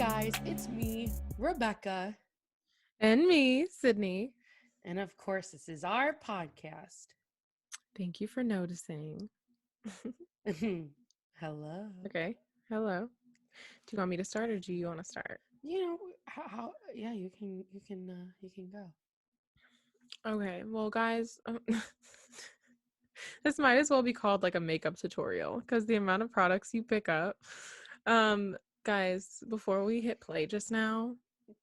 guys, it's me, Rebecca. And me, Sydney. And of course, this is our podcast. Thank you for noticing. Hello. Okay. Hello. Do you want me to start or do you want to start? Yeah, you can go. Okay. Well, guys, this might as well be called like a makeup tutorial because the amount of products you pick up. Guys, before we hit play just now,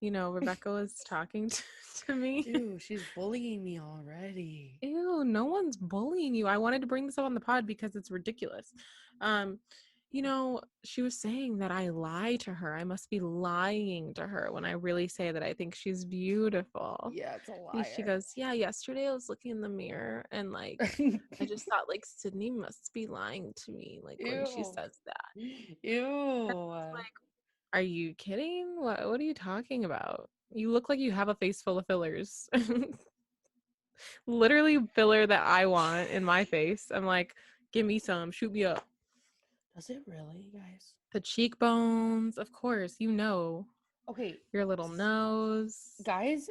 Rebecca was talking to me. Ew, she's bullying me already. Ew, no one's bullying you. I wanted to bring this up on the pod because it's ridiculous. She was saying that I lie to her. I must be lying to her when I really say that I think she's beautiful. Yeah, it's a And she liar. goes, yeah, yesterday I was looking in the mirror and like I just thought like Sydney must be lying to me like when she Ew. says that. Ew. Like, are you kidding? What are you talking about? You look like you have a face full of fillers. Literally filler that I want in my face. I'm like, give me some, shoot me up. Does it really, guys? The cheekbones, of course, Okay, your little nose. guys,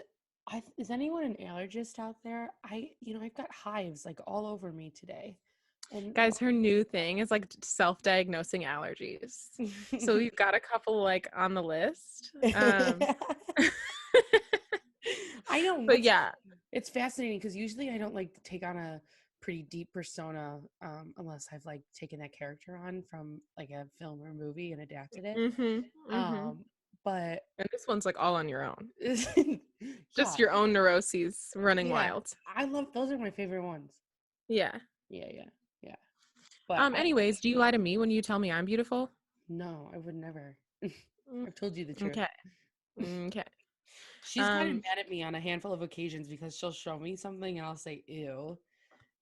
is anyone an allergist out there? I've got hives like all over me today. And Guys, her new thing is like self-diagnosing allergies. So we've got a couple like on the list. I know, But yeah, it's fascinating because usually I don't like to take on a pretty deep persona unless I've like taken that character on from like a film or movie and adapted it. mm-hmm. But And this one's like all on your own. yeah, Just your own neuroses running yeah, wild. I love those are my favorite ones. Yeah. Yeah. But Anyways, do you lie to me when you tell me I'm beautiful? no, I would never. I've told you the truth. Okay. She's gotten mad at me on a handful of occasions because she'll show me something and I'll say ew.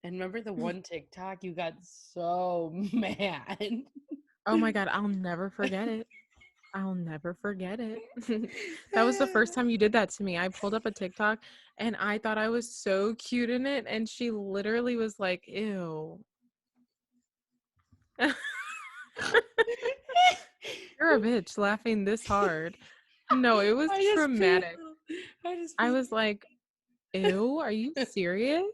And remember the one TikTok you got so mad. Oh my God, I'll never forget it. That was the first time you did that to me. I pulled up a TikTok and I thought I was so cute in it. And she literally was like, ew. You're a bitch laughing this hard. No, it was traumatic. I was like, ew, are you serious?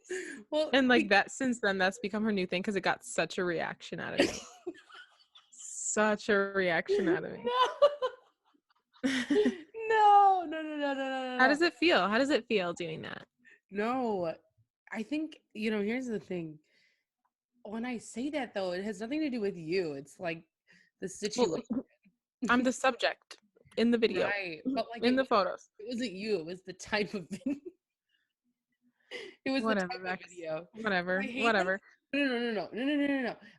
Well, and like that since then, that's become her new thing because it got such a reaction out of me. Such a reaction out of me. No. How does it feel? How does it feel doing that? No, I think, here's the thing. When I say that, though, it has nothing to do with you. It's like the situation. Well, I'm the subject in the video. Right. But like in the photos. it wasn't you. It was the type of video. It was Whatever, the type Max. of video. Whatever. No.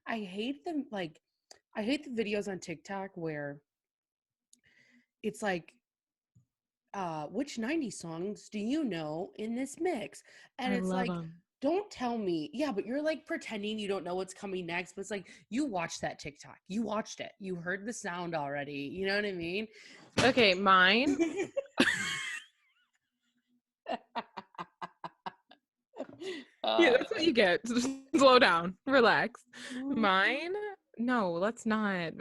I hate them. Like, I hate the videos on TikTok where it's like, which 90s songs do you know in this mix? And I it's love like, them. don't tell me. Yeah, but you're like pretending you don't know what's coming next. But it's like, you watched that TikTok. You watched it. You heard the sound already. You know what I mean? Okay, mine. Yeah, that's what you get. Slow down. Relax. Mine? No, let's not.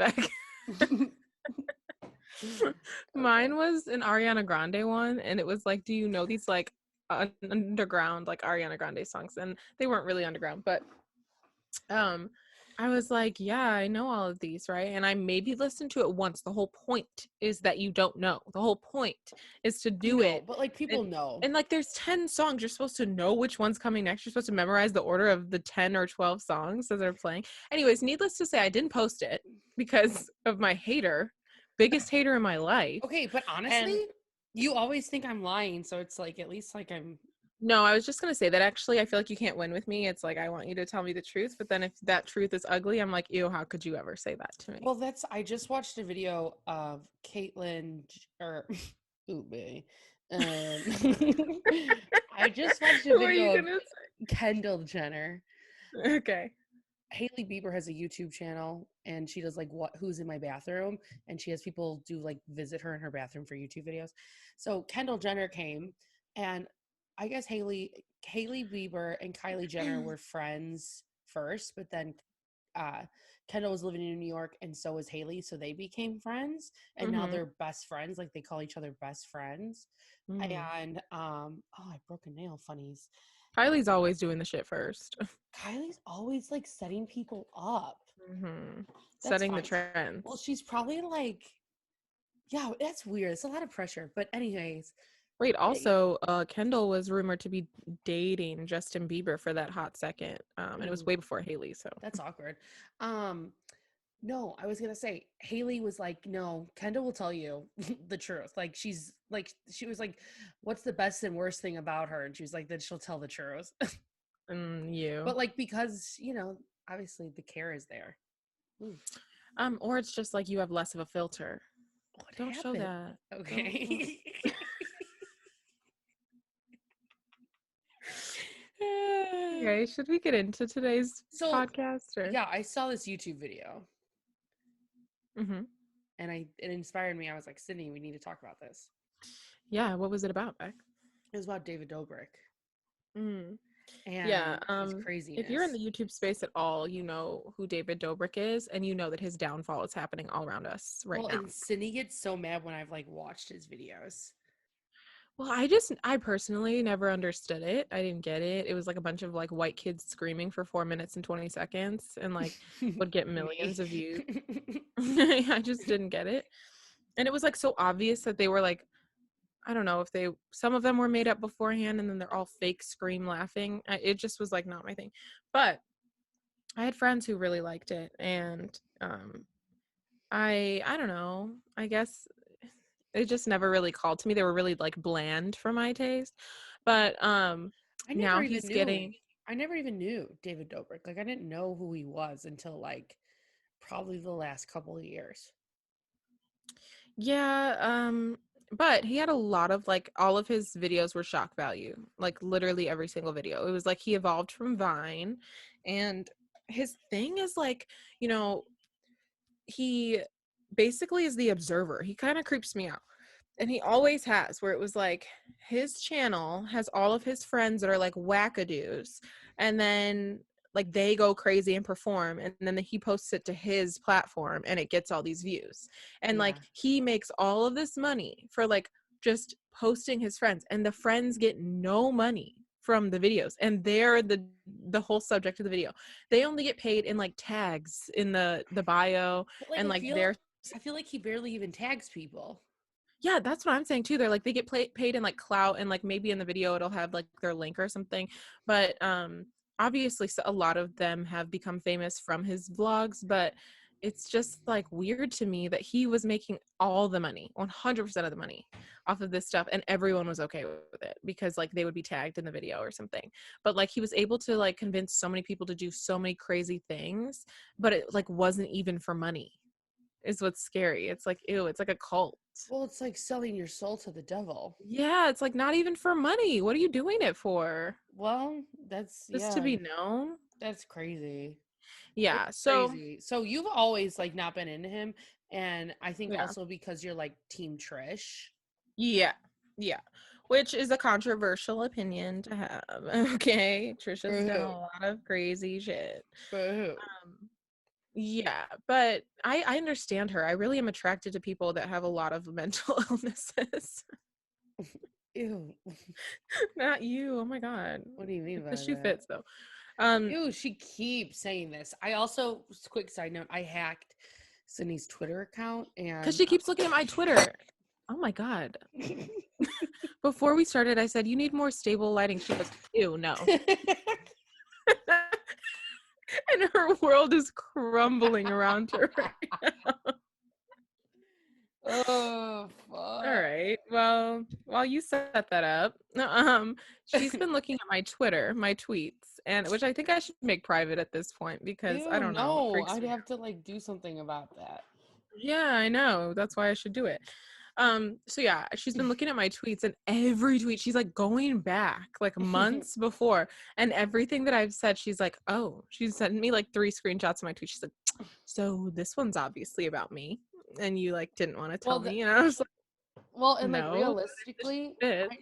Mine was an Ariana Grande one, and it was like, do you know these like underground like Ariana Grande songs? And they weren't really underground, but I was like, yeah, I know all of these, right? And I maybe listened to it once. The whole point is that you don't know. The whole point is to do it. But like people know. And like there's 10 songs. You're supposed to know which one's coming next. You're supposed to memorize the order of the 10 or 12 songs as they're playing. Anyways, needless to say, I didn't post it because of my biggest hater in my life. Okay, but honestly, you always think I'm lying, so it's like at least like I'm. No, I was just going to say that actually I feel like you can't win with me. It's like I want you to tell me the truth, but then if that truth is ugly, I'm like, ew, how could you ever say that to me? Well, I just watched a video of Caitlyn or ooh baby. I just watched a video of Kendall Jenner. Okay. Hailey Bieber has a YouTube channel and she does like who's in my bathroom, and she has people do like visit her in her bathroom for YouTube videos. So Kendall Jenner came, and I guess Hailey Bieber and Kylie Jenner were friends first, but then Kendall was living in New York, and so was Haley, so they became friends, and now Mm-hmm. they're best friends. Like they call each other best friends. Mm. And oh, I broke a nail. Funnies. Kylie's always doing the shit first. Kylie's always like setting people up. Mm-hmm. That's Setting the fine. Well, trends. she's probably like, yeah, that's weird. It's a lot of pressure. But anyways, Wait, they, also, Kendall was rumored to be dating Justin Bieber for that hot second. And it was ooh, way before Haley, so. that's awkward. Um, no, I was gonna say Haley was like, no, Kendall will tell you the truth. Like she's like she was like, what's the best and worst thing about her? And she was like, that she'll tell the truth. You. But like because, obviously the care is there. Ooh, Or it's just like you have less of a filter. what Don't show happened? that. Don't. Okay. Okay, should we get into today's So podcast or? yeah, I saw this YouTube video Mm-hmm. and it inspired me. I was like, Sydney, we need to talk about this. Yeah, what was it about, Beck? It was about David Dobrik Mm. Yeah, and his if you're in craziness. the YouTube space at all, you know who David Dobrik is, and you know that his downfall is happening all around us right Well, now. and Sydney gets so mad when I've like watched his videos. Well, I personally never understood it. I didn't get it. It was like a bunch of like white kids screaming for 4 minutes and 20 seconds and like would get Me. millions of views. I just didn't get it. And it was like so obvious that they were like, I don't know if some of them were made up beforehand and then they're all fake scream laughing. It just was like not my thing. But I had friends who really liked it, and I don't know. I guess it just never really called to me. They were really like bland for my taste. But I now never even he's knew. getting. I never even knew David Dobrik. Like I didn't know who he was until like probably the last couple of years. Yeah, but he had a lot of like all of his videos were shock value. Like literally every single video. It was like he evolved from Vine, and his thing is like, you know, he basically is the observer. He kind of creeps me out. And he always has, where it was like his channel has all of his friends that are like wackadoos, and then like they go crazy and perform, and then he posts it to his platform and it gets all these views. And like Yeah. he makes all of this money for like just posting his friends, and the friends get no money from the videos, and they're the whole subject of the video. They only get paid in like tags in the bio, But like and like they're I feel like he barely even tags people. yeah, that's what I'm saying too. They're like they get paid in like clout, and like maybe in the video it'll have like their link or something. But obviously a lot of them have become famous from his vlogs, but it's just like weird to me that he was making all the money, 100% of the money off of this stuff, and everyone was okay with it because like they would be tagged in the video or something. But like he was able to like convince so many people to do so many crazy things, but it like wasn't even for money is what's scary. It's like, ew, it's like a cult. Well, it's like selling your soul to the devil. Yeah, it's like not even for money. What are you doing it for? Well, that's Just to yeah, be known? that's crazy. It's Yeah. So, crazy. So you've always like not been into him, and I think yeah. also because you're like Team Trish. Yeah. Yeah. Which is a controversial opinion to have. Okay. Trisha's done a Boo-hoo. lot of crazy shit. Boo-hoo. Yeah, but I understand her. I really am attracted to people that have a lot of mental illnesses. Ew. Not you. Oh my God. What do you mean The by shoe that? fits though. Um, Ew, she keeps saying this. I also, quick side note, I hacked Sydney's Twitter account because and she keeps looking at my Twitter. Oh my God. Before we started, I said, you need more stable lighting. She goes, ew, no. And her world is crumbling around her right now. Oh, All fuck. right. Well, while you set that up, she's been looking at my Twitter, my tweets, and which I think I should make private at this point because I Ew, don't know, it no. freaks I'd me have out. to like do something about that. Yeah, I know. That's why I should do it. So yeah, she's been looking at my tweets, and every tweet she's like going back like months before, and everything that I've said, she's like, oh, she's sent me like 3 screenshots of my tweet. She's like, so this one's obviously about me, and you like didn't want to Well, tell me, and I was like, well, and like no, it just fits.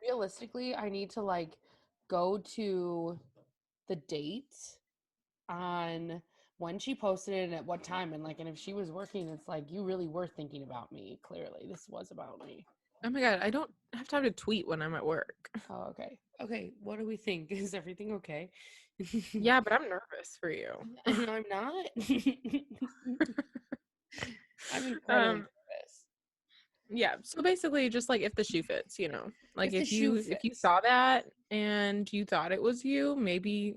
realistically, I need to like go to the date on when she posted it and at what time, and like, and if she was working, it's like you really were thinking about me. Clearly, this was about me. Oh my God, I don't have time to tweet when I'm at work. Oh, okay. Okay, what do we think? Is everything okay? Yeah, but I'm nervous for you. And I'm not. I'm incredibly um, nervous. yeah. So basically, just like if the shoe fits, you know, like If the shoe if you fits. saw that and you thought it was you, maybe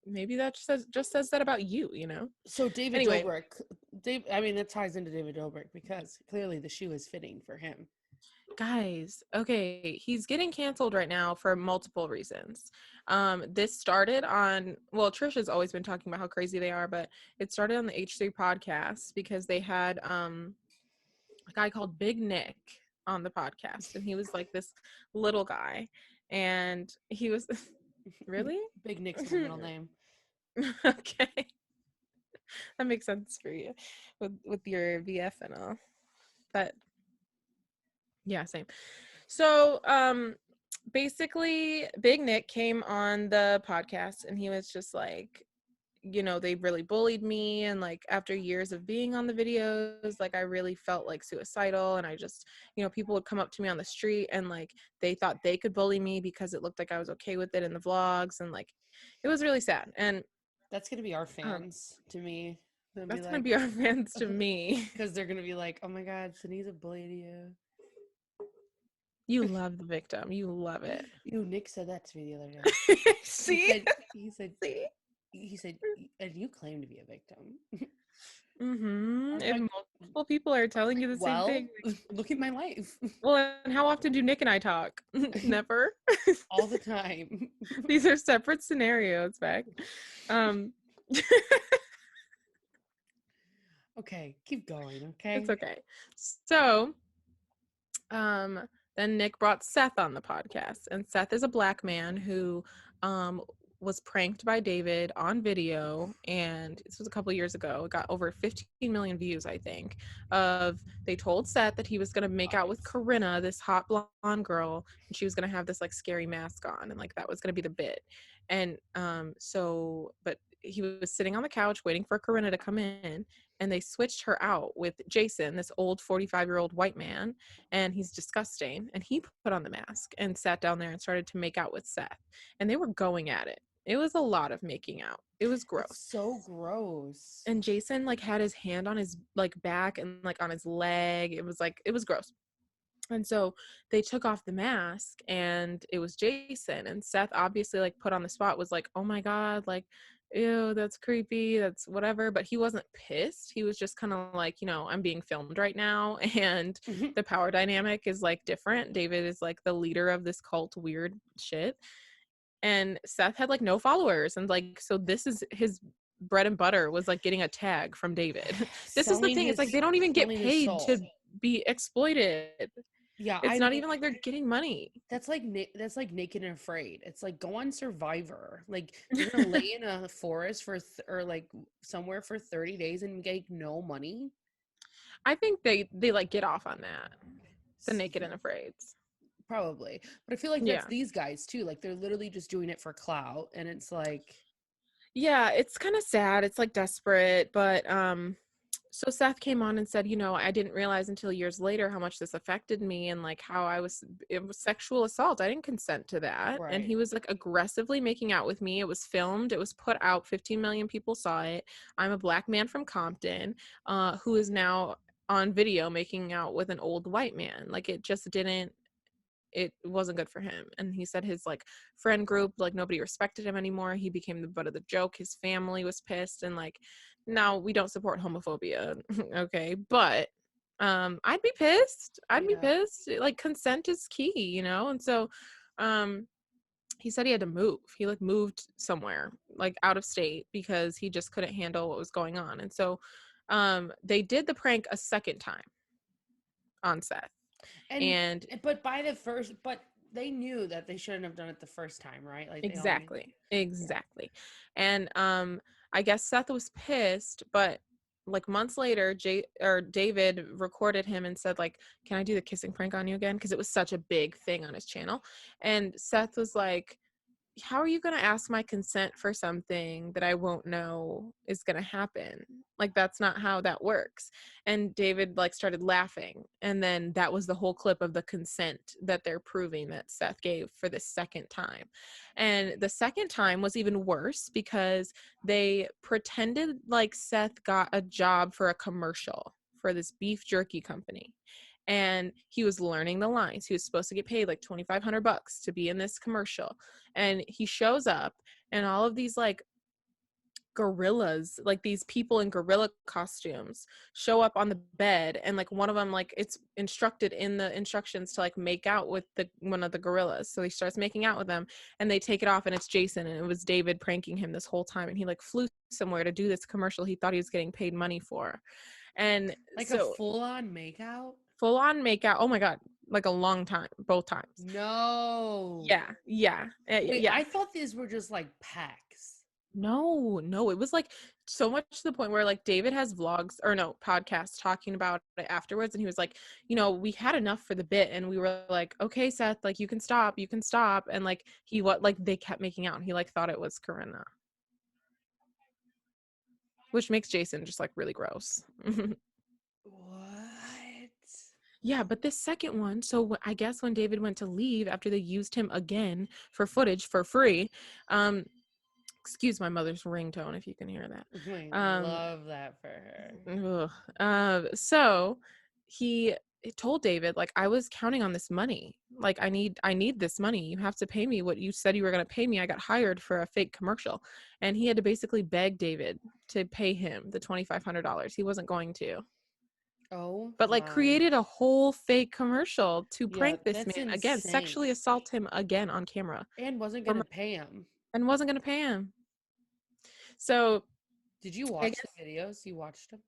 that just says that about you, you know. So David Anyway, Dobrik, I mean, that ties into David Dobrik because clearly the shoe is fitting for him. guys, okay, he's getting canceled right now for multiple reasons. This started on, well, Trisha's always been talking about how crazy they are, but it started on the H3 podcast because they had a guy called Big Nick on the podcast, and he was like this little guy, and he was really Big Nick's my middle name. okay. That makes sense for you with your VF and all. But yeah, same. So, basically Big Nick came on the podcast and he was just like, you know, they really bullied me, and like after years of being on the videos, like I really felt like suicidal, and I just, you know, people would come up to me on the street and like they thought they could bully me because it looked like I was okay with it in the vlogs, and like it was really sad. And That's gonna be our fans to me. They'll be that's gonna like, be our fans to me. because they're gonna be like, "Oh my God, Sani's a bully to you." You love the victim, you love it. Nick said that to me the other day. See? He said, See? he said, and you claim to be a victim. Mm-hmm. I'm And like, multiple people are telling you the same well, thing. look at my life. Well, and how often do Nick and I talk? Never. All the time. These are separate scenarios, Beck. Um, Okay, keep going, okay? it's okay. So, um, then Nick brought Seth on the podcast, and Seth is a black man who was pranked by David on video, and this was a couple years ago. It got over 15 million views, I think. They told Seth that he was gonna make out with Corinna, this hot blonde girl, and she was gonna have this like scary mask on, and like that was gonna be the bit. And but he was sitting on the couch waiting for Corinna to come in, and they switched her out with Jason, this old 45-year-old white man, and he's disgusting. And he put on the mask and sat down there and started to make out with Seth, and they were going at it. It was a lot of making out. It was gross. It's so gross. And Jason like had his hand on his like back and like on his leg. It was gross. And so they took off the mask and it was Jason, and Seth obviously like put on the spot was like, oh my God, like, ew, that's creepy, that's whatever. But he wasn't pissed. He was just kind of like, you know, I'm being filmed right now and the power dynamic is like different. David is like the leader of this cult weird shit. And Seth had like no followers, and like, so this is his bread and butter was like getting a tag from David. This is the thing. It's like they don't even get paid to be exploited. Yeah, it's not even like they're getting money. That's like Naked and Afraid. It's like go on Survivor. Like you're gonna lay in a forest for or like somewhere for 30 days and get no money. I think they like get off on that. The Naked and Afraids. Probably. But I feel like that's these guys too. Like they're literally just doing it for clout, and it's like, yeah, it's kind of sad. It's like desperate, but so Seth came on and said, you know, I didn't realize until years later how much this affected me, and like how it was sexual assault. I didn't consent to that. Right. And he was like aggressively making out with me. It was filmed. It was put out. 15 million people saw it. I'm a black man from Compton, who is now on video making out with an old white man. Like it wasn't good for him. And he said his like friend group, like nobody respected him anymore. He became the butt of the joke. His family was pissed, and like, now we don't support homophobia. Okay. But I'd be pissed. I'd be pissed. Like consent is key, you know? And so he said he had to move. He like moved somewhere like out of state because he just couldn't handle what was going on. And so they did the prank a second time on Seth. But they knew that they shouldn't have done it the first time, right? Like exactly. And I guess Seth was pissed, but like months later, David recorded him and said like, can I do the kissing prank on you again? Because it was such a big thing on his channel. And Seth was like, how are you going to ask my consent for something that I won't know is going to happen? Like, that's not how that works. And David like started laughing. And then that was the whole clip of the consent that they're proving that Seth gave for the second time. And the second time was even worse because they pretended like Seth got a job for a commercial for this beef jerky company. And he was learning the lines. He was supposed to get paid like $2,500 to be in this commercial. And he shows up, and all of these like gorillas, like these people in gorilla costumes, show up on the bed, and like one of them, like it's instructed in the instructions to like make out with the one of the gorillas. So he starts making out with them, and they take it off, and it's Jason, and it was David pranking him this whole time. And he like flew somewhere to do this commercial he thought he was getting paid money for. And Like a so full-on makeout? full on makeout. Oh my god, like a long time, both times. No. Yeah. Wait, I thought these were just like packs. No, it was like so much to the point where like David has vlogs or no podcasts talking about it afterwards, and he was like, we had enough for the bit, and we were like, okay, Seth, like you can stop, and like they kept making out, and he like thought it was Corinna, which makes Jason just like really gross. What? Yeah, but this second one, so I guess when David went to leave after they used him again for footage for free, excuse my mother's ringtone if you can hear that. I love that for her. So he told David, like, I was counting on this money. Like, I need this money. You have to pay me what you said you were going to pay me. I got hired for a fake commercial. And he had to basically beg David to pay him the $2,500. He wasn't going to. Oh But like my. created a whole fake commercial to Yeah, prank this that's man again, insane. sexually assault him again on camera, And wasn't for gonna pay him. and wasn't going to pay him. So Did you I watch the guess, videos? You watched them?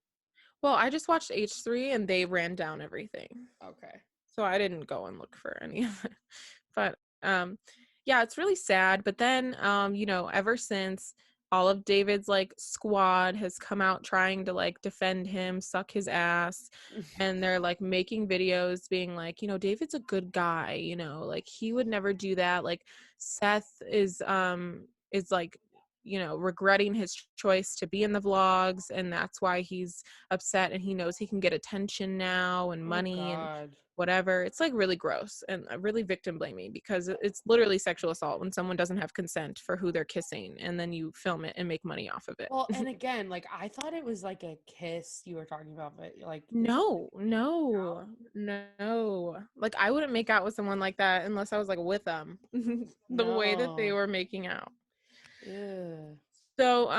well, I just watched H3 and they ran down everything. Okay. So I didn't go and look for any of it. But yeah, it's really sad. But then ever since, all of David's like squad has come out trying to like defend him, suck his ass, and they're like making videos being like, David's a good guy, like he would never do that. Like Seth is like regretting his choice to be in the vlogs, and that's why he's upset, and he knows he can get attention now and Oh money and God. whatever. It's like really gross and really victim blaming, because it's literally sexual assault when someone doesn't have consent for who they're kissing, and then you film it and make money off of it. Well, and again, like I thought it was like a kiss you were talking about, but like No. Like I wouldn't make out with someone like that unless I was like with them. The way that they no. were making out. Ew. So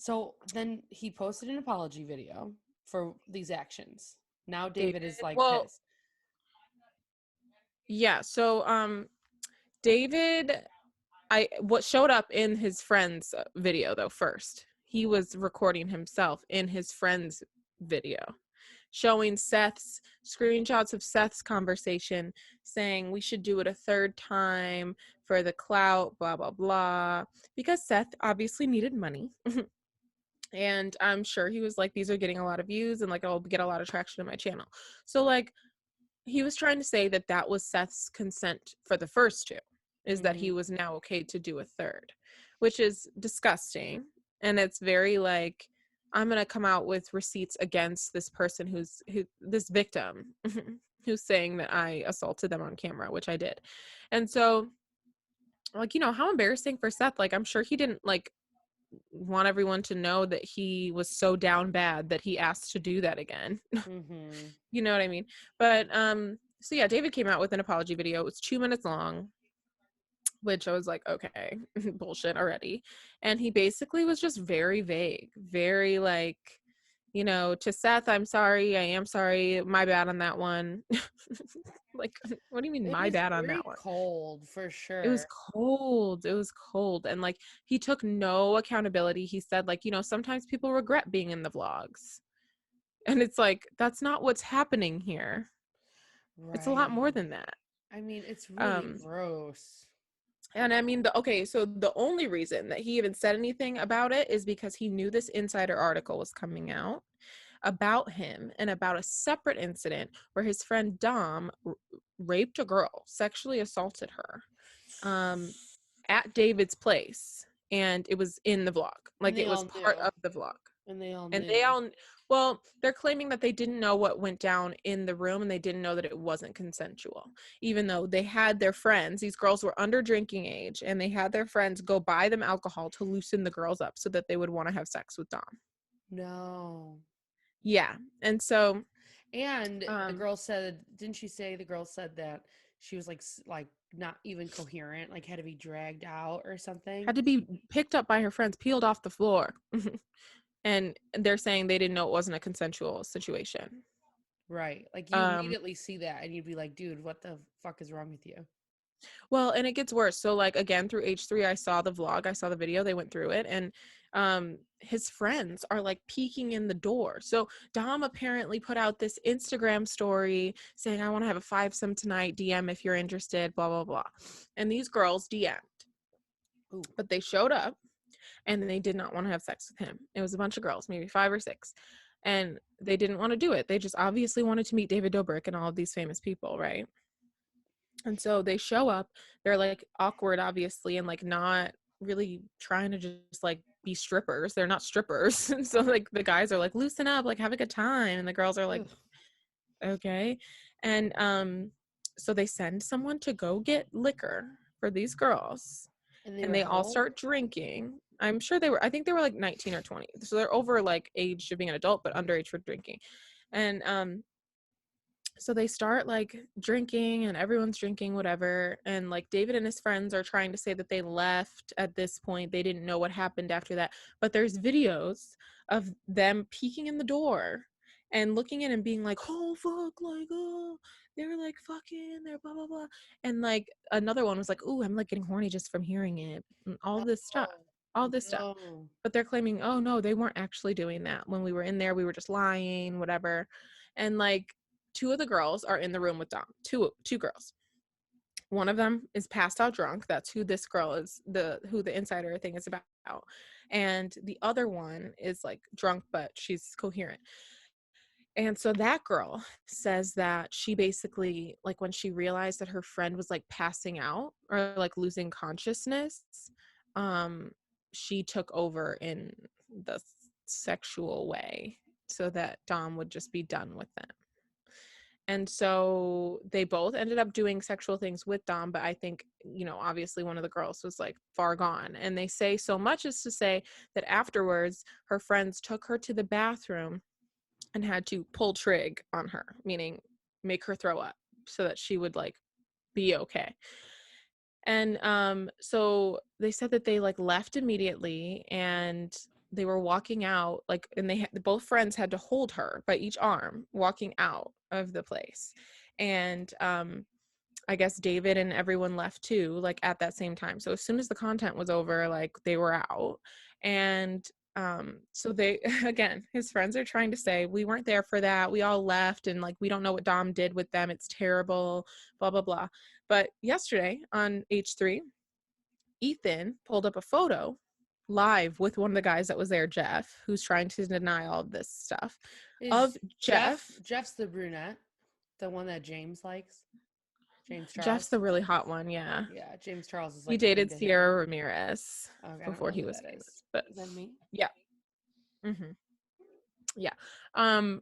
So then he posted an apology video for these actions. Now David, David is like well, pissed. yeah, so David, what showed up in his friend's video though first. He was recording himself in his friend's video, showing screenshots of Seth's conversation saying we should do it a third time for the clout, blah blah blah, because Seth obviously needed money. And I'm sure he was like, these are getting a lot of views and like I'll get a lot of traction in my channel. So like he was trying to say that that was Seth's consent for the first two, is that he was now okay to do a third, which is disgusting. And it's very like, I'm going to come out with receipts against this person this victim who's saying that I assaulted them on camera, which I did. And so like, how embarrassing for Seth. Like, I'm sure he didn't like want everyone to know that he was so down bad that he asked to do that again. You know what I mean? But so yeah, David came out with an apology video. It was 2 minutes long, which I was like, okay, bullshit already. And he basically was just very vague, very like, to Seth, I'm sorry, I am sorry, my bad on that one. Like, what do you mean It my was bad on very that one? cold for It was sure. cold. It was cold. And like, he took no accountability. He said, like, sometimes people regret being in the vlogs. And it's like, that's not what's happening here. It's a lot more Right. than that. I mean, it's really Um, gross. and I mean, so the only reason that he even said anything about it is because he knew this insider article was coming out about him and about a separate incident where his friend Dom raped a girl, sexually assaulted her. Um, at David's place, and it was in the vlog. And Like, they it was all part knew. of the vlog. And they all And knew. they all, well, they're claiming that they didn't know what went down in the room, and they didn't know that it wasn't consensual, even though they had their friends. These girls were under drinking age, and they had their friends go buy them alcohol to loosen the girls up so that they would want to have sex with Dom. No. Yeah. And so, And the um, girl said, didn't she say the girl said that she was like not even coherent, like had to be dragged out or something? had to be picked up by her friends, peeled off the floor. And they're saying they didn't know it wasn't a consensual situation. Right. Like you Um, immediately see that and you'd be like, dude, what the fuck is wrong with you? Well, and it gets worse. So, like, again, through H3, I saw the vlog, I saw the video, they went through it, and his friends are like peeking in the door. So Dom apparently put out this Instagram story saying, I want to have a fivesome tonight, DM if you're interested, blah blah blah. And these girls DM'd. Ooh. But they showed up and they did not want to have sex with him. It was a bunch of girls, maybe 5 or 6. And they didn't want to do it. They just obviously wanted to meet David Dobrik and all of these famous people, right? And so they show up, they're like awkward, obviously, and like not really trying to just like be strippers. They're not strippers. And so like the guys are like, loosen up, like have a good time. And the girls are like, Ugh. okay. And so they send someone to go get liquor for these girls. And they And were they how all old? start drinking. I'm sure I think they were like 19 or 20. So they're over like age of being an adult, but underage for drinking. And so they start like drinking and everyone's drinking whatever, and like David and his friends are trying to say that they left at this point, they didn't know what happened after that, but there's videos of them peeking in the door and looking in and being like, oh fuck, like, oh, they're like fucking, they're blah blah blah. And like another one was like, oh, I'm like getting horny just from hearing it, and all this stuff, Oh, all this stuff. no. But they're claiming, oh no, they weren't actually doing that. When we were in there, we were just lying, whatever. And like 2 of the girls are in the room with Dom. Two girls. One of them is passed out drunk. That's who this girl is, who the insider thing is about. And the other one is like drunk, but she's coherent. And so that girl says that she basically, like, when she realized that her friend was like passing out or like losing consciousness, um, she took over in the sexual way so that Dom would just be done with them. And so they both ended up doing sexual things with Dom, but I think, obviously one of the girls was like far gone. And they say so much as to say that afterwards her friends took her to the bathroom and had to pull trig on her, meaning make her throw up so that she would like be okay. And so they said that they like left immediately, and they were walking out, like, and both friends had to hold her by each arm walking out of the place. And I guess David and everyone left too, like at that same time. So as soon as the content was over, like they were out. And so they again, his friends are trying to say, we weren't there for that, we all left, and like we don't know what Dom did with them, it's terrible, blah blah blah. But yesterday on H3, Ethan pulled up a photo live with one of the guys that was there, Jeff, who's trying to deny all of this stuff, of Is Jeff. Jeff's the brunette? The one that James likes? James Jeff's Charles? the really hot one, yeah. Yeah, James Charles is He like looking dated to hit on. Sierra Ramirez Okay, I don't before know he who was that is. famous. But Is that me? yeah. Hmm. Yeah.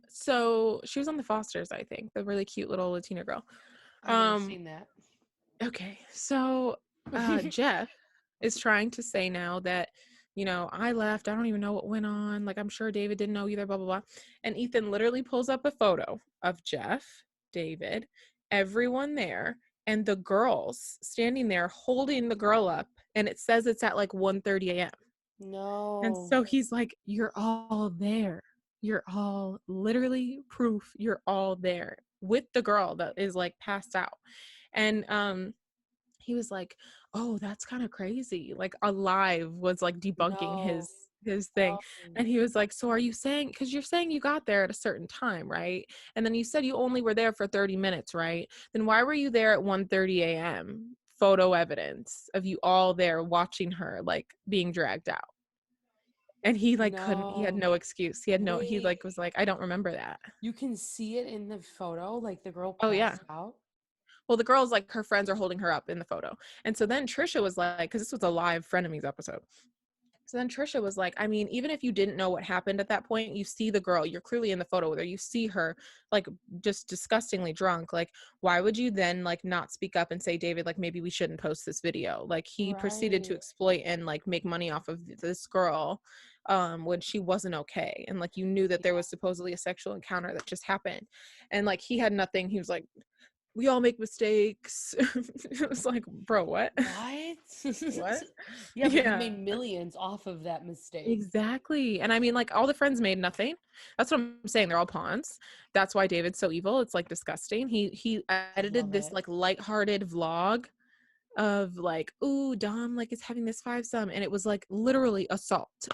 So she was on the Fosters, I think, the really cute little Latina girl. I've never Um, seen that. okay. So Jeff is trying to say now that, I left, I don't even know what went on, like I'm sure David didn't know either, blah blah blah. And Ethan literally pulls up a photo of Jeff, David, everyone there, and the girls standing there holding the girl up, and it says it's at like 1:30 a.m. And No. so he's like, you're all there, you're all literally proof, you're all there with the girl that is like passed out. And he was like, oh, that's kind of crazy, like Alive was like debunking No. his thing. No. And he was like, so are you saying, because you're saying you got there at a certain time, right? And then you said you only were there for 30 minutes, right? Then why were you there at 1:30 a.m.? Photo evidence of you all there watching her like being dragged out. And he like couldn't, he had No. no excuse, he Wait. like was like, I don't remember that. You can see it in the photo, like the girl Oh yeah. passed out. Well, the girls, like, her friends are holding her up in the photo. And so then Trisha was like, because this was a live Frenemies episode. So then Trisha was like, I mean, even if you didn't know what happened at that point, you see the girl, you're clearly in the photo with her, you see her like just disgustingly drunk. Like, why would you then like not speak up and say, David, like maybe we shouldn't post this video? Like he proceeded to Right. exploit and like make money off of this girl when she wasn't okay. And like you knew that there Yeah. was supposedly a sexual encounter that just happened. And like he had nothing. He was like, we all make mistakes. It was like, bro, what? What? What? Yeah, but he Yeah. made millions off of that mistake. Exactly. And I mean, like, all the friends made nothing. That's what I'm saying. They're all pawns. That's why David's so evil. It's like disgusting. He edited Love this it. like lighthearted vlog of like, ooh, Dom like is having this fivesome, and it was like literally assault.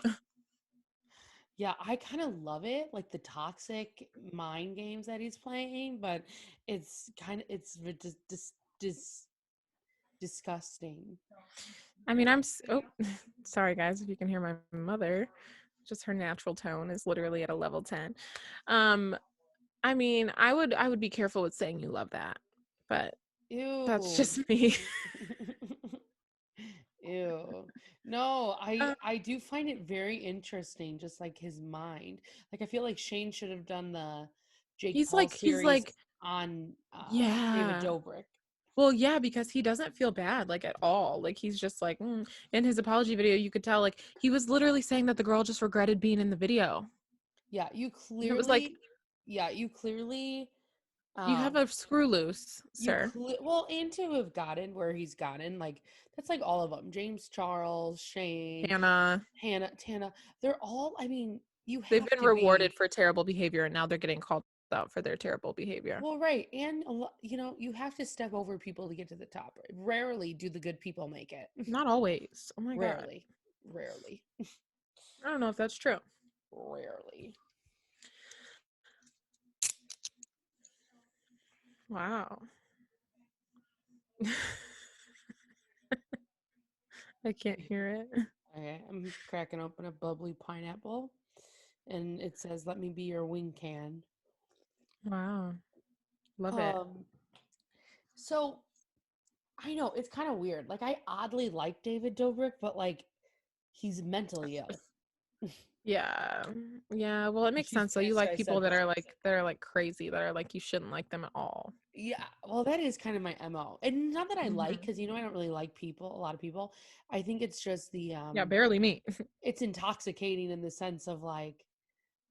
Yeah, I kind of love it, like the toxic mind games that he's playing, but it's disgusting. I mean, oh, sorry guys if you can hear my mother. Just her natural tone is literally at a level 10. I mean, I would be careful with saying you love that, but that's Ew. just me. Ew. No, I Uh, I do find it very interesting, just like his mind. Like I feel like Shane should have done the Jake Paul he's series like, on David yeah. Dobrik. Well, yeah, because he doesn't feel bad, like, at all. Like, he's just like, in his apology video, you could tell, like, he was literally saying that the girl just regretted being in the video. Yeah, And it was like, you clearly you have um a screw loose, sir. well, and to have gotten where he's gotten, like that's like all of them. James Charles, Shane, Hannah, Hannah, Tana, they're all, I mean, you they've have been to be. rewarded for terrible behavior, and now they're getting called out for their terrible behavior. Well, right. And you know, you have to step over people to get to the top. Rarely do the good people make it. Not always. Oh my God. Rarely. Rarely. I don't know if that's true. Rarely. Wow. I can't hear it. Okay, I'm cracking open a bubbly pineapple and it says, "Let me be your wing can." Wow. Love it. Um, so I know it's kind of weird. Like I oddly like David Dobrik, but like he's mentally ill. Yeah. Yeah. Well, it makes She's sense. So you pissed like I people said this. that are like crazy, that are like you shouldn't like them at all. Yeah, well, that is kind of my MO. And not that I like, Hmm. because you know I don't really like people, a lot of people. I think it's just Yeah, barely me. it's intoxicating in the sense of like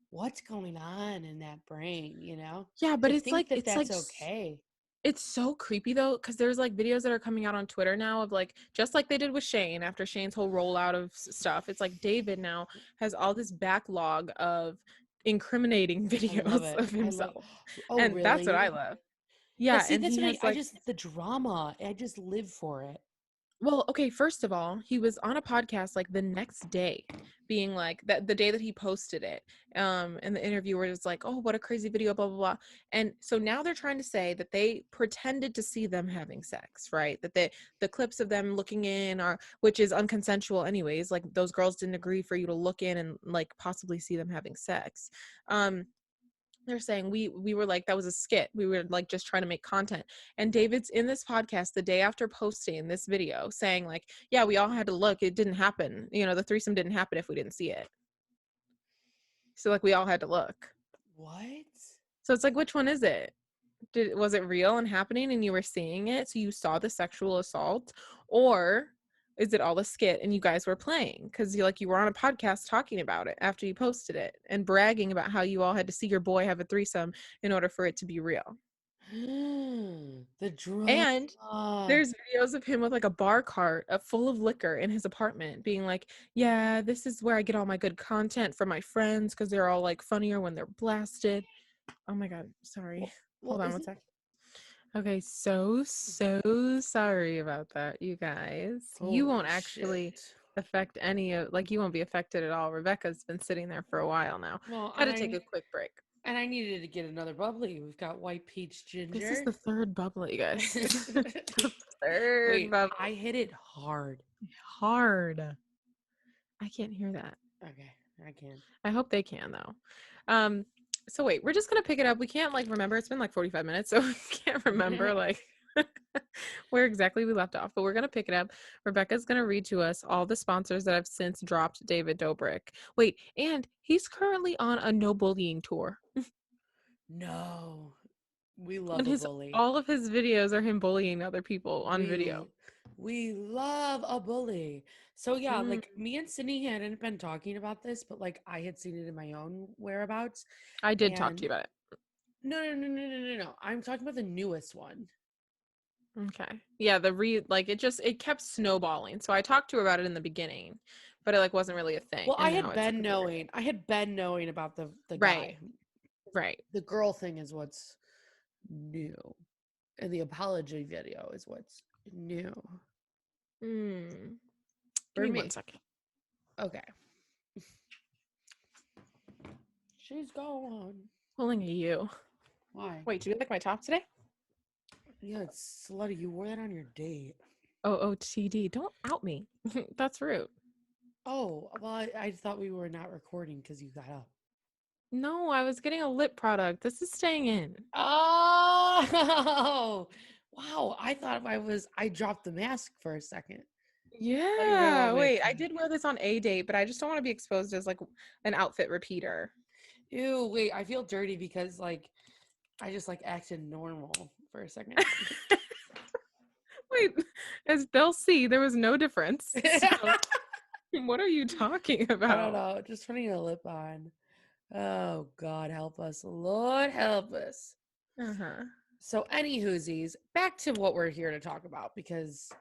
what's going on in that brain, you know? Yeah, but To think that that's okay. it's so creepy though, because there's like videos that are coming out on Twitter now of like just like they did with Shane after Shane's whole rollout of stuff. It's like David now has all this backlog of incriminating I love videos it. of I love himself, Oh, and that's what I really? love. But Yeah, see, and that's he what has I like, just the drama. I just live for it. well, okay, first of all, he was on a podcast like the next day, being like that the day that he posted it. And the interviewer was like, "Oh, what a crazy video, blah blah blah." And so now they're trying to say that they pretended to see them having sex, right? That the clips of them looking in are, which is unconsensual anyways. Like those girls didn't agree for you to look in and like possibly see them having sex. They're saying we were like, that was a skit, we were like just trying to make content. And David's in this podcast the day after posting this video saying like, yeah, we all had to look, it didn't happen, the threesome didn't happen if we didn't see it. So like we all had to look. What? So it's like, which one is it? Was it real and happening and you were seeing it so you saw the sexual assault, or is it all a skit and you guys were playing because you were on a podcast talking about it after you posted it and bragging about how you all had to see your boy have a threesome in order for it to be real? The drama. And there's videos of him with like a bar cart full of liquor in his apartment being like, yeah, this is where I get all my good content from my friends because they're all like funnier when they're blasted. Oh my God, sorry. Well, Hold on one isn't sec. Okay, so sorry about that, you guys. You won't holy actually shit. affect any of, like, you won't be affected at all. Rebecca's been sitting there for a while now. Well, Had to take a quick break. and I needed to get another bubbly. We've got white peach This is ginger. the third bubbly, guys. The third Wait, bubbly. I hit it hard. Hard. I can't hear that. Okay, I can. I hope they can though. So wait, we're just gonna pick it up. We can't like remember. It's been like 45 minutes, so we can't remember like where exactly we left off, but we're going to pick it up. Rebecca's going to read to us all the sponsors that have since dropped David Dobrik. Wait, and he's currently on a no bullying tour. No, we And love a his bully. all of his videos are him bullying other people on We video. we love a bully. So yeah, Mm, like me and Sydney hadn't been talking about this, but like I had seen it in my own whereabouts. I did talk to And you about it. no. I'm talking about the newest one. Okay. Yeah, it kept snowballing. So I talked to her about it in the beginning, but it like wasn't really a thing. Well, And now it's like a bigger I had been knowing about the Right. guy. Right. The girl thing is what's new. And the apology video is what's new Mm. Give for me one me. second. Okay. She's gone. Pulling a you. Why? Wait, do you like my top today? Yeah, it's slutty. You wore that on your date. OOTD. Don't out me. That's rude. Oh, well, I thought we were not recording because you got up. No, I was getting a lip product. This is staying in. Oh, wow. I dropped the mask for a second. I thought you were gonna Yeah. want me Wait, to. I did wear this on a date, but I just don't want to be exposed as like an outfit repeater. Ew, wait, I feel dirty because like I just like acted normal for a second. Wait, as they'll see, there was no difference. So, what are you talking I don't about? know, just putting a lip on. Oh God, help us. Lord help us. Uh-huh. So any whoosies, back to what we're here to talk about because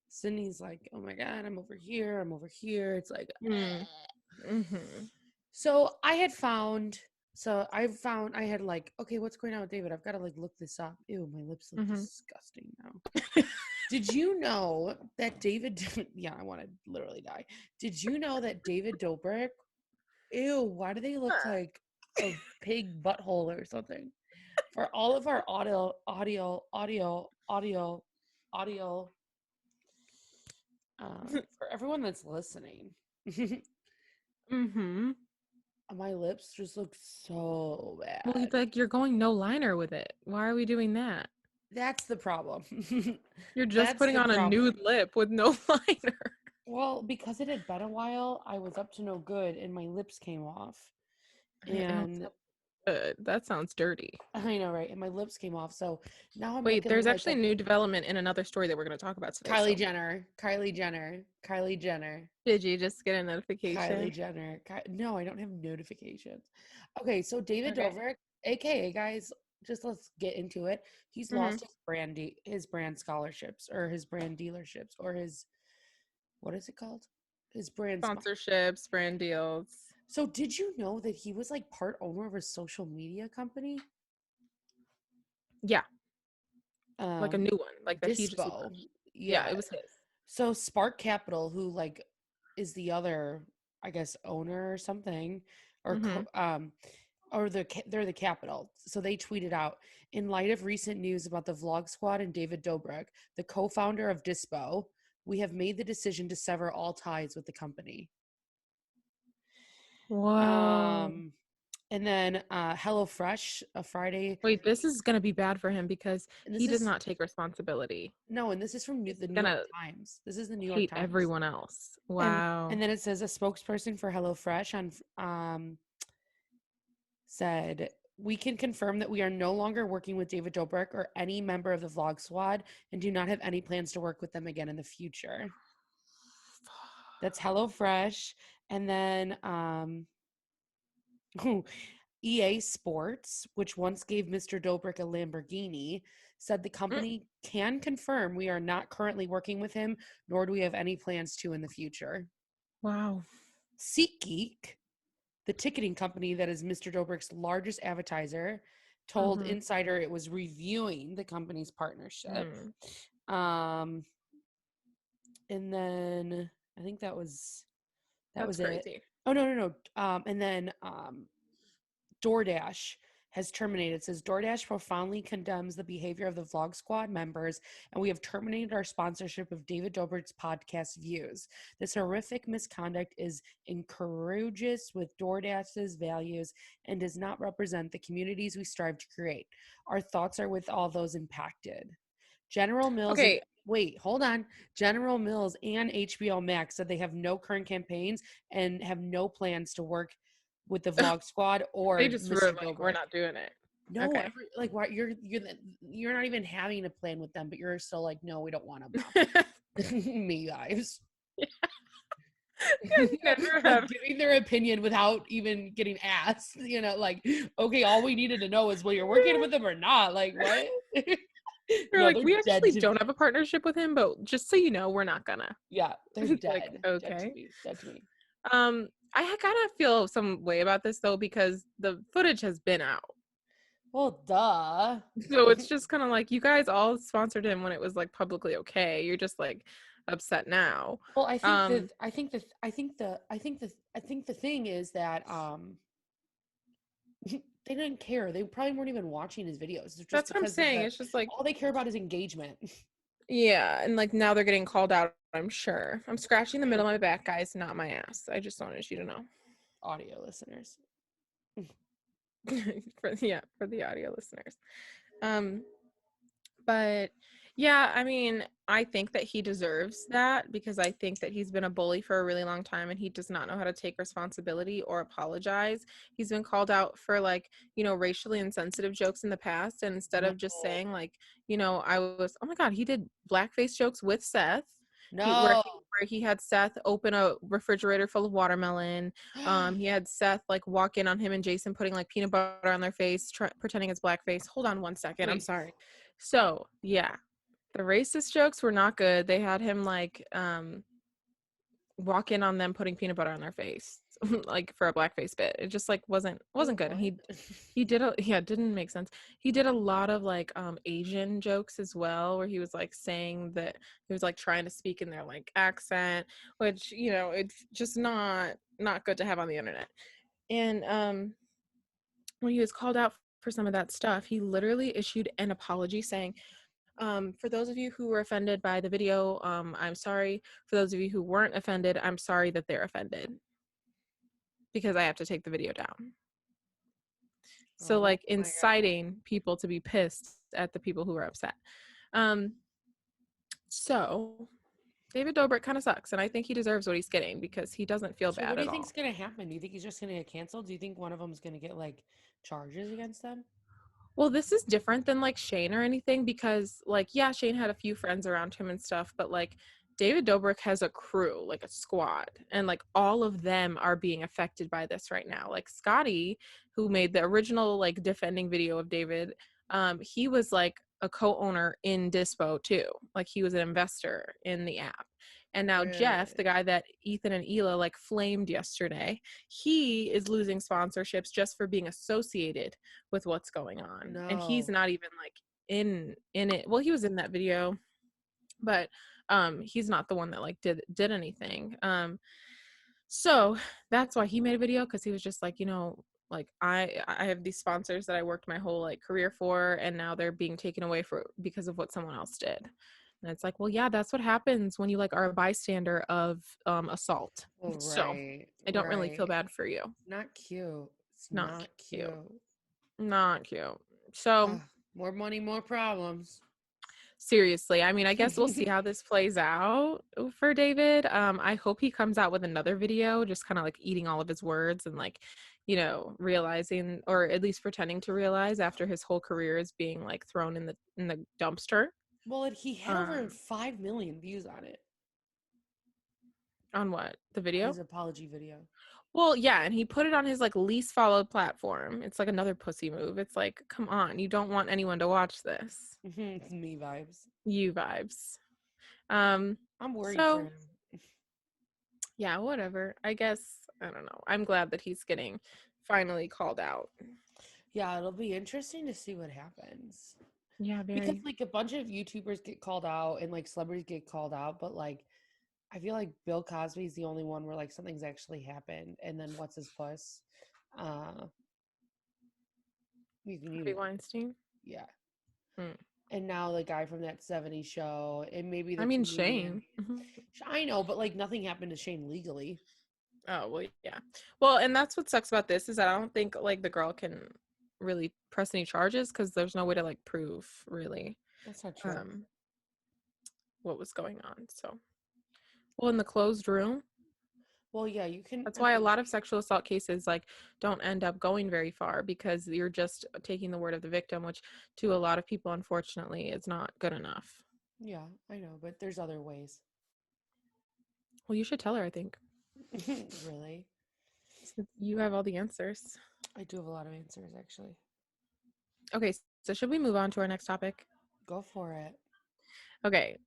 Sydney's like, oh my God, I'm over here. I'm over here. It's like, Mm. Mm-hmm. so I had like, okay, what's going on with David? I've got to like look this up. Ew, my lips look Mm-hmm. disgusting now. Did you know that David, yeah, I want to literally die. Did you know that David Dobrik, ew, why do they look like a pig butthole or something? For all of our audio, for everyone that's listening, Mm-hmm. my lips just look so Well, bad. like you're going no liner with it. Why are we doing that? That's the problem. You're just That's putting the on a problem. nude lip with no liner. Well, because it had been a while, I was up to no good and my lips came off. It don't And sound good. That sounds dirty. I know, right? And my lips came off. So now I'm Wait, looking there's like actually a a new development in another story that we're going to talk about today. Kylie So, Jenner, Kylie Jenner, Kylie Jenner, did you just get a Kylie notification? Jenner. No, I don't have notifications. Okay, so David Okay. Dobrik, aka guys, just let's get into it. He's Mm-hmm. lost his brand scholarships or his brand dealerships or his what is it called? His brand Sponsorships, brand deals. So did you know that he was like part owner of a social media company? Yeah, like a new one, like that he just Dispo. launched. Yeah, Yeah. it was his. So Spark Capital, who like is the other, I guess, owner or something, or Mm-hmm. they're the capital. So they tweeted out, in light of recent news about the Vlog Squad and David Dobrik, the co-founder of Dispo, we have made the decision to sever all ties with the company. Whoa. Um, and then HelloFresh, a Friday, Wait, this is going to be bad for him because and he this does is not take responsibility. no, and this is from He's the New going York to Times. This is the New York hate Times. everyone else. And Wow. and then it says a spokesperson for HelloFresh said, we can confirm that we are no longer working with David Dobrik or any member of the Vlog Squad and do not have any plans to work with them again in the future. That's HelloFresh. And then EA Sports, which once gave Mr. Dobrik a Lamborghini, said the Mm, company can confirm we are not currently working with him, nor do we have any plans to in the future. wow. SeatGeek, the ticketing company that is Mr. Dobrik's largest advertiser, told Mm-hmm. Insider it was reviewing the company's partnership. Mm, Um, and then I think that that's was it. crazy. Oh no. And then DoorDash has terminated. It says DoorDash profoundly condemns the behavior of the Vlog Squad members, and we have terminated our sponsorship of David Dobrik's podcast views. This horrific misconduct is encourages with DoorDash's values and does not represent the communities we strive to create. Our thoughts are with all those impacted. General Mills and Okay. wait, hold on. General Mills and HBO Max said they have no current campaigns and have no plans to work with the Vlog Squad They or just were Mr. like, we're Dobrik. not doing it. No, Okay. like why you're not even having a plan with them, but you're still like, no, we don't want them now. Me guys. Never Like have. giving their opinion without even getting asked, like, okay, all we needed to know is well, you're working with them or not. Like, what? They're No, like, they're we dead actually to don't me. have a partnership with him, but just so you know, we're not gonna. Yeah, they're Like, dead. Dead to okay. me. Dead to me. I kind of feel some way about this though because the footage has been out. Well, duh. So it's just kind of like you guys all sponsored him when it was like publicly okay. You're just like upset now. Well, Um, I think the thing is that they didn't care. They probably weren't even watching his videos just that's what I'm because of saying. the It's just like, all they care about is engagement. yeah, and like now they're getting called out, I'm sure. I'm scratching the middle of my back, guys, not my ass. I just wanted you to know. Audio listeners. For the audio listeners. Um, but yeah, I mean, I think that he deserves that because I think that he's been a bully for a really long time and he does not know how to take responsibility or apologize. He's been called out for like, racially insensitive jokes in the past. And instead No. of just saying like, oh my God, he did blackface jokes with Seth. He where No. he where he had Seth open a refrigerator full of watermelon. He had Seth like walk in on him and Jason putting like peanut butter on their face, pretending it's blackface. Hold on one second. I'm Wait. sorry. So yeah, the racist jokes were not good. They had him like walk in on them putting peanut butter on their face like for a blackface bit. It just like Wait, wasn't good. And what? he did it didn't make sense. He did a lot of like Asian jokes as well where he was like saying that he was like trying to speak in their like accent, which it's just not good to have on the internet. And when he was called out for some of that stuff, he literally issued an apology saying, for those of you who were offended by the video, I'm sorry. For those of you who weren't offended, I'm sorry that they're offended because I have to take the video down. So Oh like my god. inciting people to be pissed at the people who are upset. Um, so David Dobrik kind of sucks, and I think he deserves what he's getting because he doesn't feel So what bad do at you think's all. gonna happen? Do you think he's just gonna get canceled? Do you think one of them's gonna get like charges against them? Well, this is different than like Shane or anything because like yeah, Shane had a few friends around him and stuff, but like David Dobrik has a crew, like a squad, and like all of them are being affected by this right now. Like Scotty, who made the original like defending video of David, he was like a co-owner in Dispo too. Like he was an investor in the app. And now Jeff, the Really? guy that Ethan and Hila like flamed yesterday, he is losing sponsorships just for being associated with what's going on, and he's No. not even like in it. Well, he was in that video, but he's not the one that like did anything. So that's why he made a video, because he was just like, like I have these sponsors that I worked my whole like career for, and now they're being taken away for because of what someone else did. And it's like, well, yeah, that's what happens when you like are a bystander of assault. Oh, So right. I don't really feel Right. bad for you. Not cute. It's Not not cute. cute. Not cute. So More money, more problems. seriously, I mean, I guess we'll see how this plays out for David. I hope he comes out with another video, just kind of like eating all of his words and like, realizing, or at least pretending to realize after his whole career is being like thrown in the dumpster. Well, he had over Um, 5 million views on it, on what? The on his video? apology video. Well, yeah, and he put it on his like least followed platform. It's like another pussy move. It's like, come on, you don't want anyone to watch this. It's me vibes. You vibes. Um, I'm worried for so him. yeah, whatever. I guess I don't know. I'm glad that he's getting finally called out. Yeah, it'll be interesting to see what happens. Yeah, Because very. like a bunch of YouTubers get called out and like celebrities get called out, but like I feel like Bill Cosby's the only one where like something's actually happened. And then what's his puss? Uh you Harvey know, Weinstein. yeah. Hmm. And now the guy from that 70s show and maybe I the mean comedian. Shane. Mhm. I know, but like nothing happened to Shane legally. Oh well, yeah. Well, and that's what sucks about this is that I don't think like the girl can really press any charges because there's no way to like prove really. That's not true. what was going on. So, well, in the closed room, Well, yeah, you can. that's I why a mean, lot of sexual assault cases like don't end up going very far, because you're just taking the word of the victim, which to a lot of people, unfortunately, is not good enough. yeah, I know, but there's other ways. Well, you should tell her, I think. Really? Since you have all the answers. I do have a lot of answers, actually. Okay, so should we move on to our next topic? Go for it. Okay.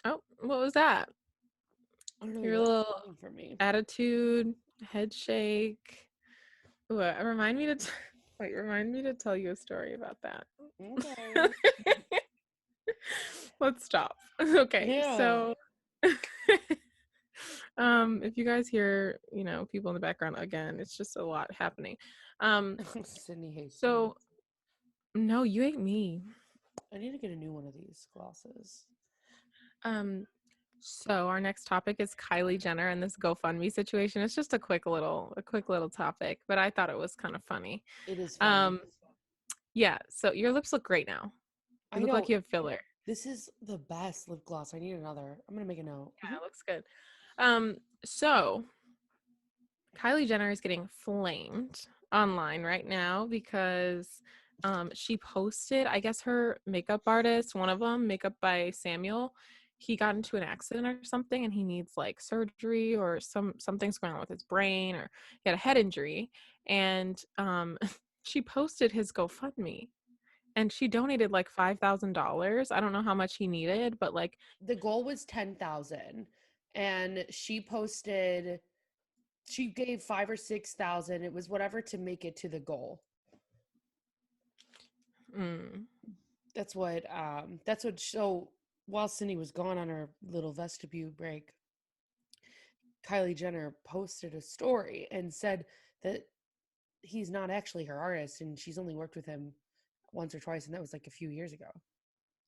Oh, what was that? I don't know. Your You like little coming for me. attitude, head shake. Ooh, remind me to tell you a story about that. Okay. Let's stop. Okay, Yeah. so if you guys hear, people in the background again, it's just a lot happening. Sydney hates me. So no, you ain't me. I need to get a new one of these glasses. Um, so our next topic is Kylie Jenner and this GoFundMe situation. It's just a quick little topic, but I thought it was kind of funny. It is funny. Um, yeah, so your lips look great now. You I look like know. you have filler. This is the best lip gloss. I need another. I'm gonna make a note. Yeah, it looks good. So Kylie Jenner is getting flamed online right now because she posted, I guess her makeup artist, one of them, Makeup by Samuel, he got into an accident or something and he needs like surgery or something's going on with his brain, or he had a head injury, and she posted his GoFundMe and she donated like $5,000. I don't know how much he needed, but like The goal was 10,000, and she posted. She gave 5 or 6,000. It was whatever to make it to the goal. mm, That's what. That's what. So while Cindy was gone on her little vestibule break, Kylie Jenner posted a story and said that he's not actually her artist and she's only worked with him once or twice, and that was like a few years ago.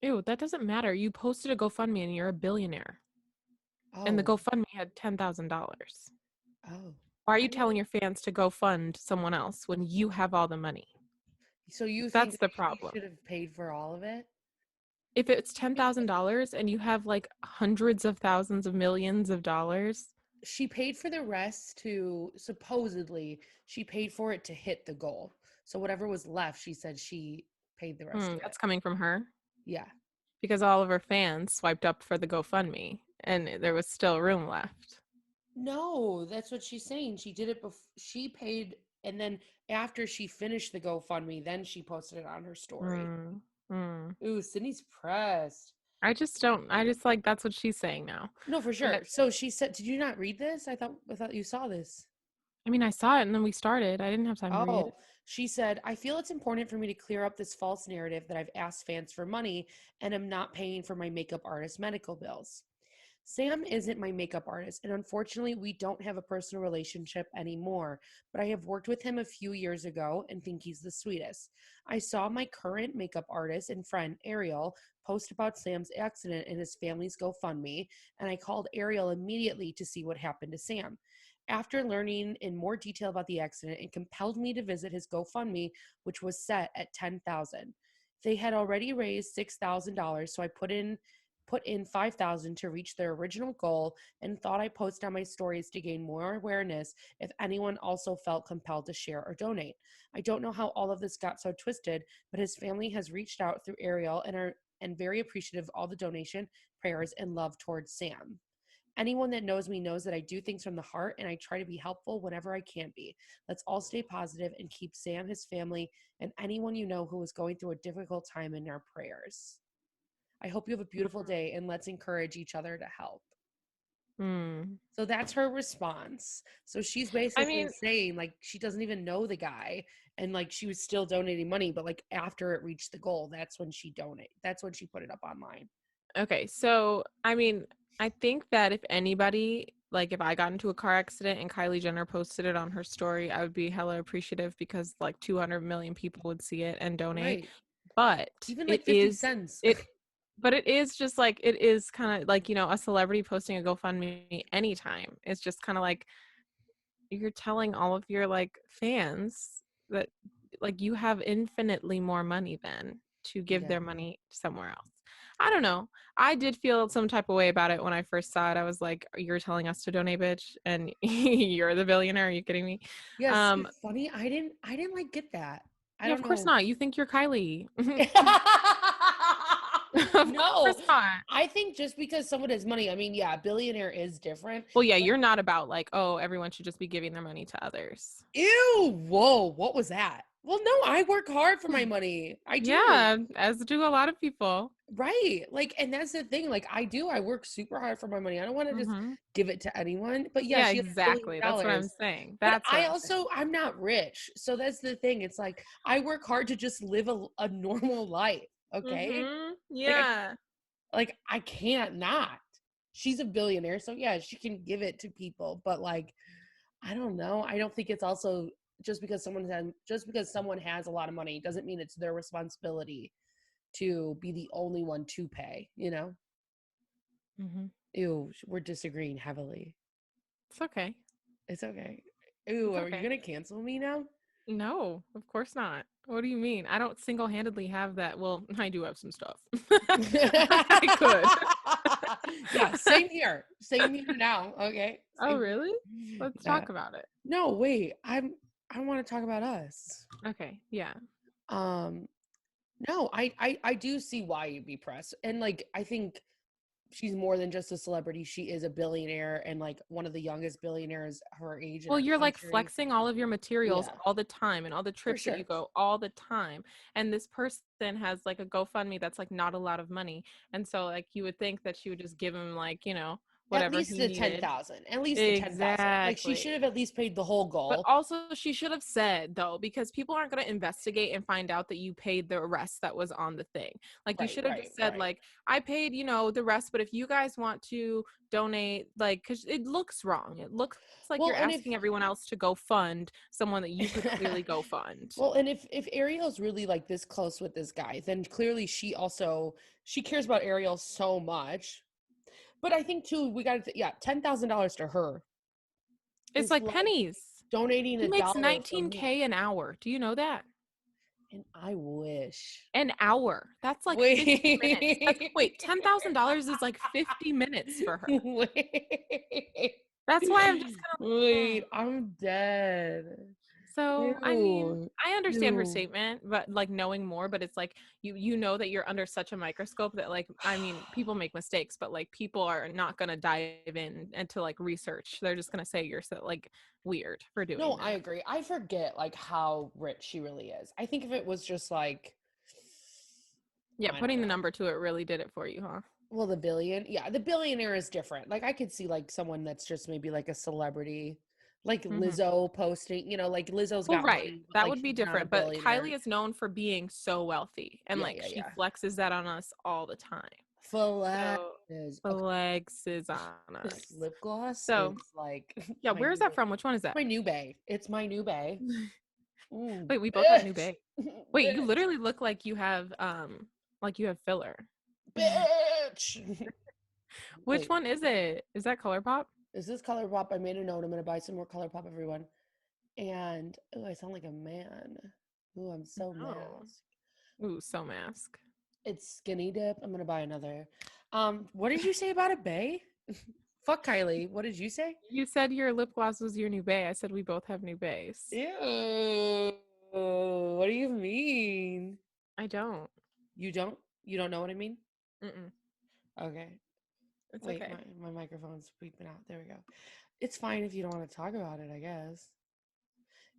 ew, that doesn't matter. You posted a GoFundMe and you're a billionaire. And the Oh, GoFundMe had $10,000. oh. Why are you I didn't. telling your fans to go fund someone else when you have all the money? So you think That's that the she problem. should have paid for all of it? If it's $10,000 and you have like hundreds of thousands of millions of dollars, She paid for the rest to supposedly she paid for it to hit the goal. So whatever was left, she said she paid the rest of it. that's coming from her Yeah. because all of her fans swiped up for the GoFundMe and there was still room left. No, that's what she's saying. She did it before she paid, and then after she finished the GoFundMe, then she posted it on her story. Mm, mm. Ooh, Sydney's pressed. I just like, that's what she's saying now. No, for But sure. So she said, "Did you not read this? I thought you saw this." I mean, I saw it and then we started. I didn't have time to read it. Oh, she said, "I feel it's important for me to clear up this false narrative that I've asked fans for money and am not paying for my makeup artist medical bills. Sam isn't my makeup artist, and unfortunately, we don't have a personal relationship anymore, but I have worked with him a few years ago and think he's the sweetest. I saw my current makeup artist and friend, Ariel, post about Sam's accident in his family's GoFundMe, and I called Ariel immediately to see what happened to Sam. After learning in more detail about the accident, it compelled me to visit his GoFundMe, which was set at 10,000. They had already raised $6,000, so I put in 5,000 to reach their original goal and thought I post on my stories to gain more awareness if anyone also felt compelled to share or donate. I don't know how all of this got so twisted, but his family has reached out through Ariel and very appreciative of all the donation, prayers, and love towards Sam. Anyone that knows me knows that I do things from the heart and I try to be helpful whenever I can be. Let's all stay positive and keep Sam, his family, and anyone you know who is going through a difficult time in our prayers. I hope you have a beautiful day and let's encourage each other to help." Mm. So that's her response. So she's I basically mean, saying like she doesn't even know the guy and like she was still donating money, but like after it reached the goal, that's when she donate. That's when she put it up online. okay, so I mean, I think that if anybody, like if I got into a car accident and Kylie Jenner posted it on her story, I would be hella appreciative because like 200 million people would see it and donate. Right. But Even it like 50 is cents. it but it is just like, it is kind of like, a celebrity posting a GoFundMe anytime. It's just kind of like you're telling all of your like fans that like you have infinitely more money then to give Yeah. their money somewhere else. I don't know. I did feel some type of way about it when I first saw it. I was like, "You're telling us to donate, bitch, and you're the billionaire? Are you kidding me?" Yes, Um, it's funny. I didn't like get that. I yeah, don't of course know. not. You think you're Kylie? Of No, course not. I think just because someone has money, I mean, yeah, billionaire is different. Well, yeah, But you're not about like, oh, everyone should just be giving their money to others. ew, whoa, what was that? Well, no, I work hard for my money. I do. Yeah, as do a lot of people. Right. Like, and that's the thing. Like, I do. I work super hard for my money. I don't want to just Hmm. give it to anyone. But yeah, Yeah, she has $1 billion. exactly. That's what I'm saying. But That's what I I'm saying. also, I'm not rich. So that's the thing. It's like, I work hard to just live a normal life. Okay. Like, Yeah. I can't not. She's a billionaire. So yeah, she can give it to people. But like, I don't know. I don't think it's also just because someone has a lot of money doesn't mean it's their responsibility to be the only one to pay, you know? Hmm. Ew, we're disagreeing heavily. It's okay. It's okay. Ew, It's are you okay. gonna cancel me now? No, of course not. What do you mean? I don't single-handedly have that. Well, I do have some stuff. I could. Yeah, same here. Same here now. Okay. Oh, Same here. really? Let's Yeah. talk about it. No, wait. I want to talk about us. Okay. Yeah. Um, no, I do see why you'd be pressed. And like I think she's more than just a celebrity. She is a billionaire and like one of the youngest billionaires her age in Well, our you're like country. flexing all of your materials Yeah, all the time and all the for trips that you sure. go all the time. And this person has like a GoFundMe that's like not a lot of money. And so like you would think that she would just give him like, At whatever least he the needed. 10,000. At least the 10,000. Like she should Exactly. have at least paid the whole But goal. also, she should have said, though, because people aren't going to investigate and find out that you paid the rest that was on the thing. Like, you Right, should have right, just said, right. like, I paid, the rest, but if you guys want to donate, like, because it looks wrong. It looks like you're Well, and if asking everyone else to go fund someone that you could clearly go fund. well, and if Ariel's really like this close with this guy, then clearly she cares about Ariel so much. But I think too, we got to yeah, $10,000 to her It's is like like pennies. donating He a makes dollar from me. 19K an hour. Do you know that? And I wish. An hour. That's like 50 minutes. Wait, Wait. $10,000 is like 50 minutes for her. Wait. That's why I'm just kind of. Wait, I'm dead. So, I mean, Ew. I understand her Ew. statement, but like knowing more, but it's like you know that you're under such a microscope that like I mean, people make mistakes, but like people are not going to dive in and to like research. They're just going to say you're so like weird for No, doing I that. agree. I forget like how rich she really is. I think if it was just like Yeah, I don't putting the know. number to it really did it for you, huh? Well, the billion, yeah, the billionaire is different. Like I could see like someone that's just maybe like a celebrity, like Hmm. Lizzo posting, like Lizzo's Well, got right. money, but That like would be she's not a different, but billionaire. Kylie is known for being so wealthy and Yeah, like yeah, she yeah. flexes that on us all the time. So, Flexes. Okay. flexes on This us. lip gloss is So, like yeah, my where is new that bae. from? Which one is that? My new bae. It's my new bae. Wait, we both have new Bitch. bae. Wait, you Bitch. literally look like you have filler. Bitch. Which Wait, one is it? Is that ColourPop? is this ColourPop? I made a note. I'm gonna buy some more ColourPop, everyone. And oh, I sound like a man. Ooh, I'm so No. masked. Ooh, so mask. It's skinny dip. I'm gonna buy another. What did you say about a bae? Fuck Kylie. What did you say? You said your lip gloss was your new bae. I said we both have new baes. Ew. What do you mean? I don't. You don't? You don't know what I mean? Mm-mm. Okay. It's Wait, okay. my microphone's beeping out. There we go. It's fine if you don't want to talk about it, I guess.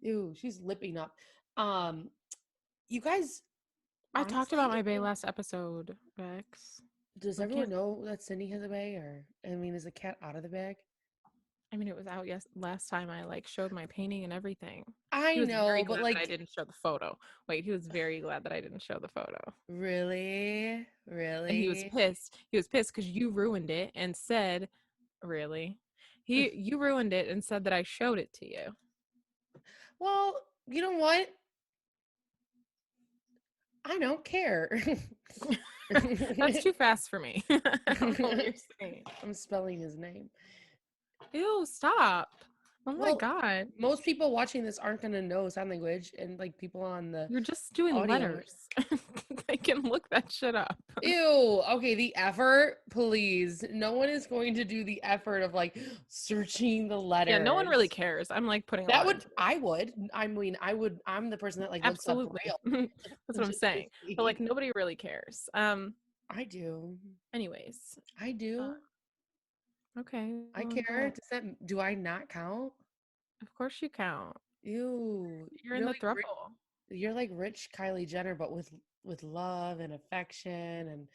Ew, she's lipping up. Um, you guys, I talked about honestly, my bae last episode, Bex. does We everyone can't. know that Cindy has a bag? Or I mean, is the cat out of the bag? I mean, it was out last time. I like showed my painting and everything. He I was very know, glad but that I like, didn't show the photo. Wait, he was very glad that I didn't show the photo. really, And he was really. pissed. He was pissed because you ruined it and said, "Really?" You ruined it and said that I showed it to you. Well, you know what? I don't care. That's too fast for me. I don't know what you're saying. I'm spelling his name. Ew, stop. Oh my Well, God. most people watching this aren't gonna know sign language, and like people on the You're just doing audio. letters. They can look that shit up. Ew. Okay, the effort, please. No one is going to do the effort of like searching the Yeah, no one really letters. cares. I'm like putting a That lot would into it. I would. I mean, I would. I'm the person that like looks up Absolutely. real That's what I'm just to saying. But see. like nobody really cares. I do. Anyways. I Uh, do. okay, I well, go care. ahead. Does that do I not count? Of course you count. Ew. You're in the throuple. You're like rich Kylie Jenner, but with love and affection and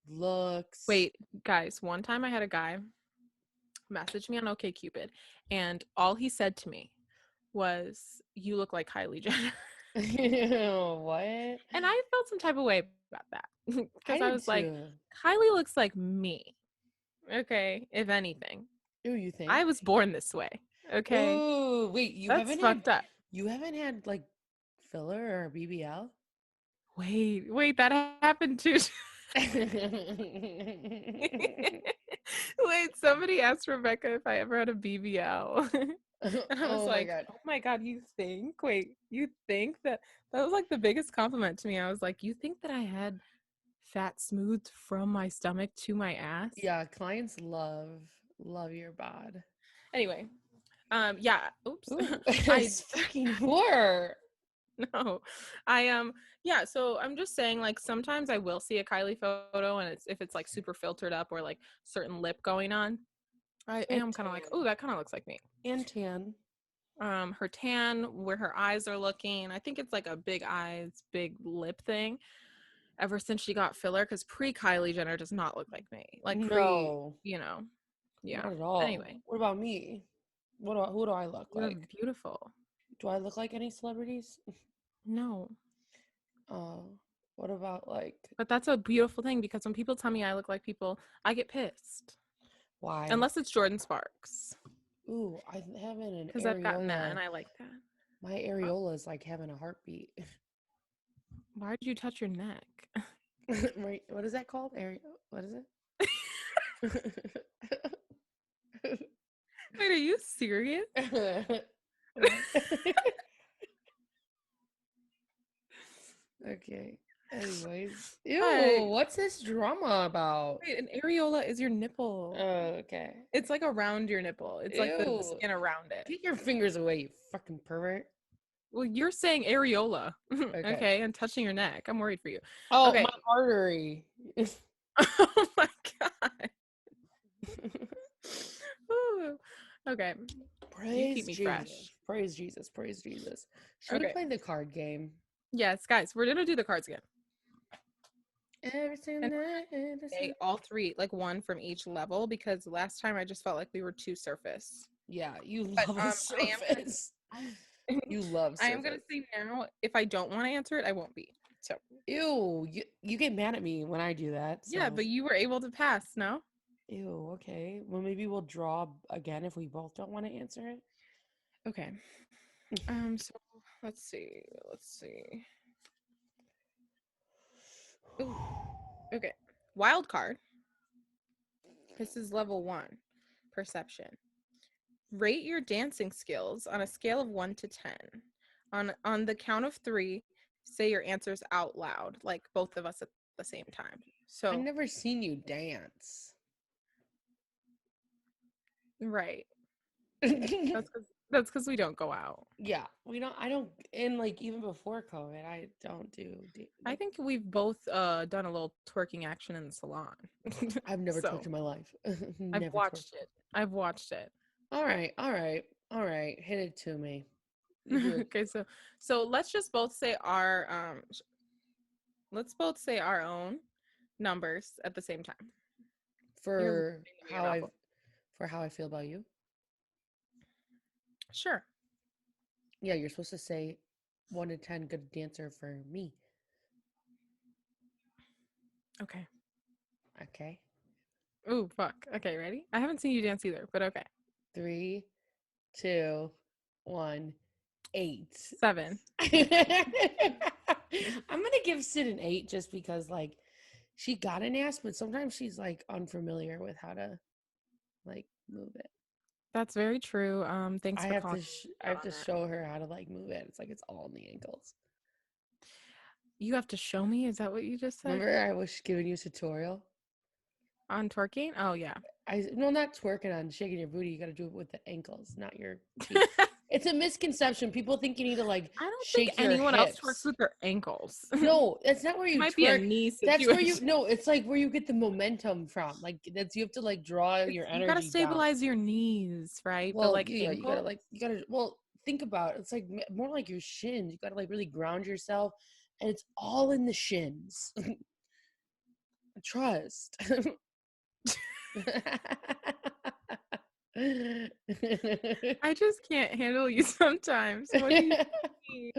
looks. Wait, guys, one time I had a guy message me on OkCupid, and all he said to me was, "You look like Kylie Jenner." What? And I felt some type of way about that I because I did was like, too. Kylie looks like me. Okay, if anything. Ooh, you think? I was born this way. Okay. Ooh, wait, That's fucked up. you haven't had like filler or BBL? Wait, that happened too. Wait, somebody asked Rebecca if I ever had a BBL. And I was Oh my like, god. oh my God, you think? Wait, you think that? That was like the biggest compliment to me. I was like, you think that I had fat smoothed from my stomach to my ass? Yeah, clients love your bod. Anyway, yeah, oops. Ooh, I it's fucking whore. no. Yeah, so I'm just saying like sometimes I will see a Kylie photo and it's if it's like super filtered up or like certain lip going on. I And am kind of like, oh, tan. that kind of looks like me. And tan. Her tan, where her eyes are looking, I think it's like a big eyes, big lip thing. Ever since she got filler, because pre Kylie Jenner does not look like me. Like pre, No, yeah. not at all. Anyway, What about me? Who do I look you're like? beautiful. Do I look like any celebrities? No, Oh, what about like but that's a beautiful thing because when people tell me I look like people, I get pissed. why? Unless it's Jordan Sparks, Ooh, I'm having an because I've gotten that and areola. I like that. My Huh? areola is like having a heartbeat. Why did you touch your neck? Right? What is that called? What is it? Wait, are you serious? What? Okay. Anyways, ew. Hi. What's this drama about? Wait, an areola is your nipple. Oh, okay. It's like around your nipple. It's like the Ew. skin around it. Get your fingers away, you fucking pervert. Well, you're saying areola. Okay. Okay, and touching your neck. I'm worried for you. Oh, my Okay. artery. Oh my God. Ooh. Okay. You keep Praise me Jesus. fresh. Praise Jesus. Praise Jesus. Should we Okay. play the card game? Yes, guys, we're gonna do the cards again. Every single And night. Every okay, single... all three, like one from each level, because last time I just felt like we were too surface. Yeah, you But love a I am gonna surface. You love I am gonna surface. say now, if I don't want to answer it, I won't be. So Ew, you get mad at me when I do that. yeah, So, but you were able to pass, no? ew, okay. Well, maybe we'll draw again if we both don't want to answer it. Okay. So let's see. Let's see. Ooh, okay. Wild card. This is level 1. Perception. Rate your dancing skills on a scale of 1 to 10. On the count of 3, say your answers out loud, like both of us at the same time. I've So, never seen you dance. right. That's cuz we don't go out. Yeah, we don't. I don't. And like even before COVID, I don't do. I Like, think we've both done a little twerking action in the salon. I've never twerked So, in my life. I've Never twerked. watched it. I've watched it. All right, all right, all right. Hit it to me. You do it Okay, so let's just both say our let's both say our own numbers at the same time. You're for looking at me how your I mouth. for how I feel about you. Sure. Yeah, you're supposed to say 1 to 10 good dancer for me. Okay. Okay. Ooh, fuck. Okay, ready? I haven't seen you dance either, but okay. 3, 2, 1, 8. 7. I'm gonna give Sid an 8 just because like she got an ass, but sometimes she's like unfamiliar with how to like move it. That's very true. Thanks I for have calling to me I out have on to that. show her how to like move it. It's like it's all in the ankles. You have to show me? Is that what you just said? Remember I was giving you a tutorial? On twerking? Oh yeah. No, not twerking on shaking your booty. You got to do it with the ankles, not your feet. It's a misconception. People think you need to like I don't think shake your anyone else twerks hips. with their ankles. No, that's not where It you might be a twerk. knee That's where you situation. no, it's like where you get the momentum from. Like that's you have to like draw your You gotta energy down. stabilize your knees, right? But Well, like yeah, ankle, you gotta well think about it. It's like more like your shins. You gotta like really ground yourself, and it's all in the shins. Trust. I just can't handle you sometimes. What do you mean?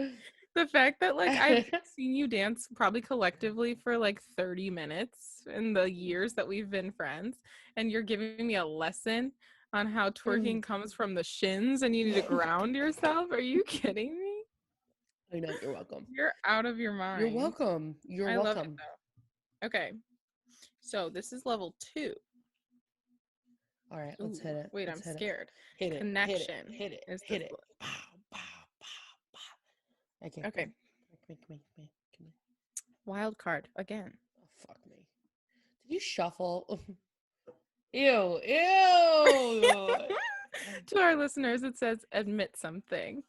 The fact that like I've seen you dance probably collectively for like 30 minutes in the years that we've been friends, and you're giving me a lesson on how twerking comes from the shins and you need to ground yourself. Are you kidding me? I know, you're welcome. You're out of your You're mind. welcome. You're I love it welcome. though. Okay. So this is level 2. All right, let's Ooh, hit it. wait, Let's I'm hit it. scared. Hit it. Hit it. Connection Hit it. is Hit this it. one. Pow, pow, pow, pow. Okay, Okay. come here. Wild card again. Oh, fuck me. Did you shuffle? Ew, ew. To our listeners, it says admit something.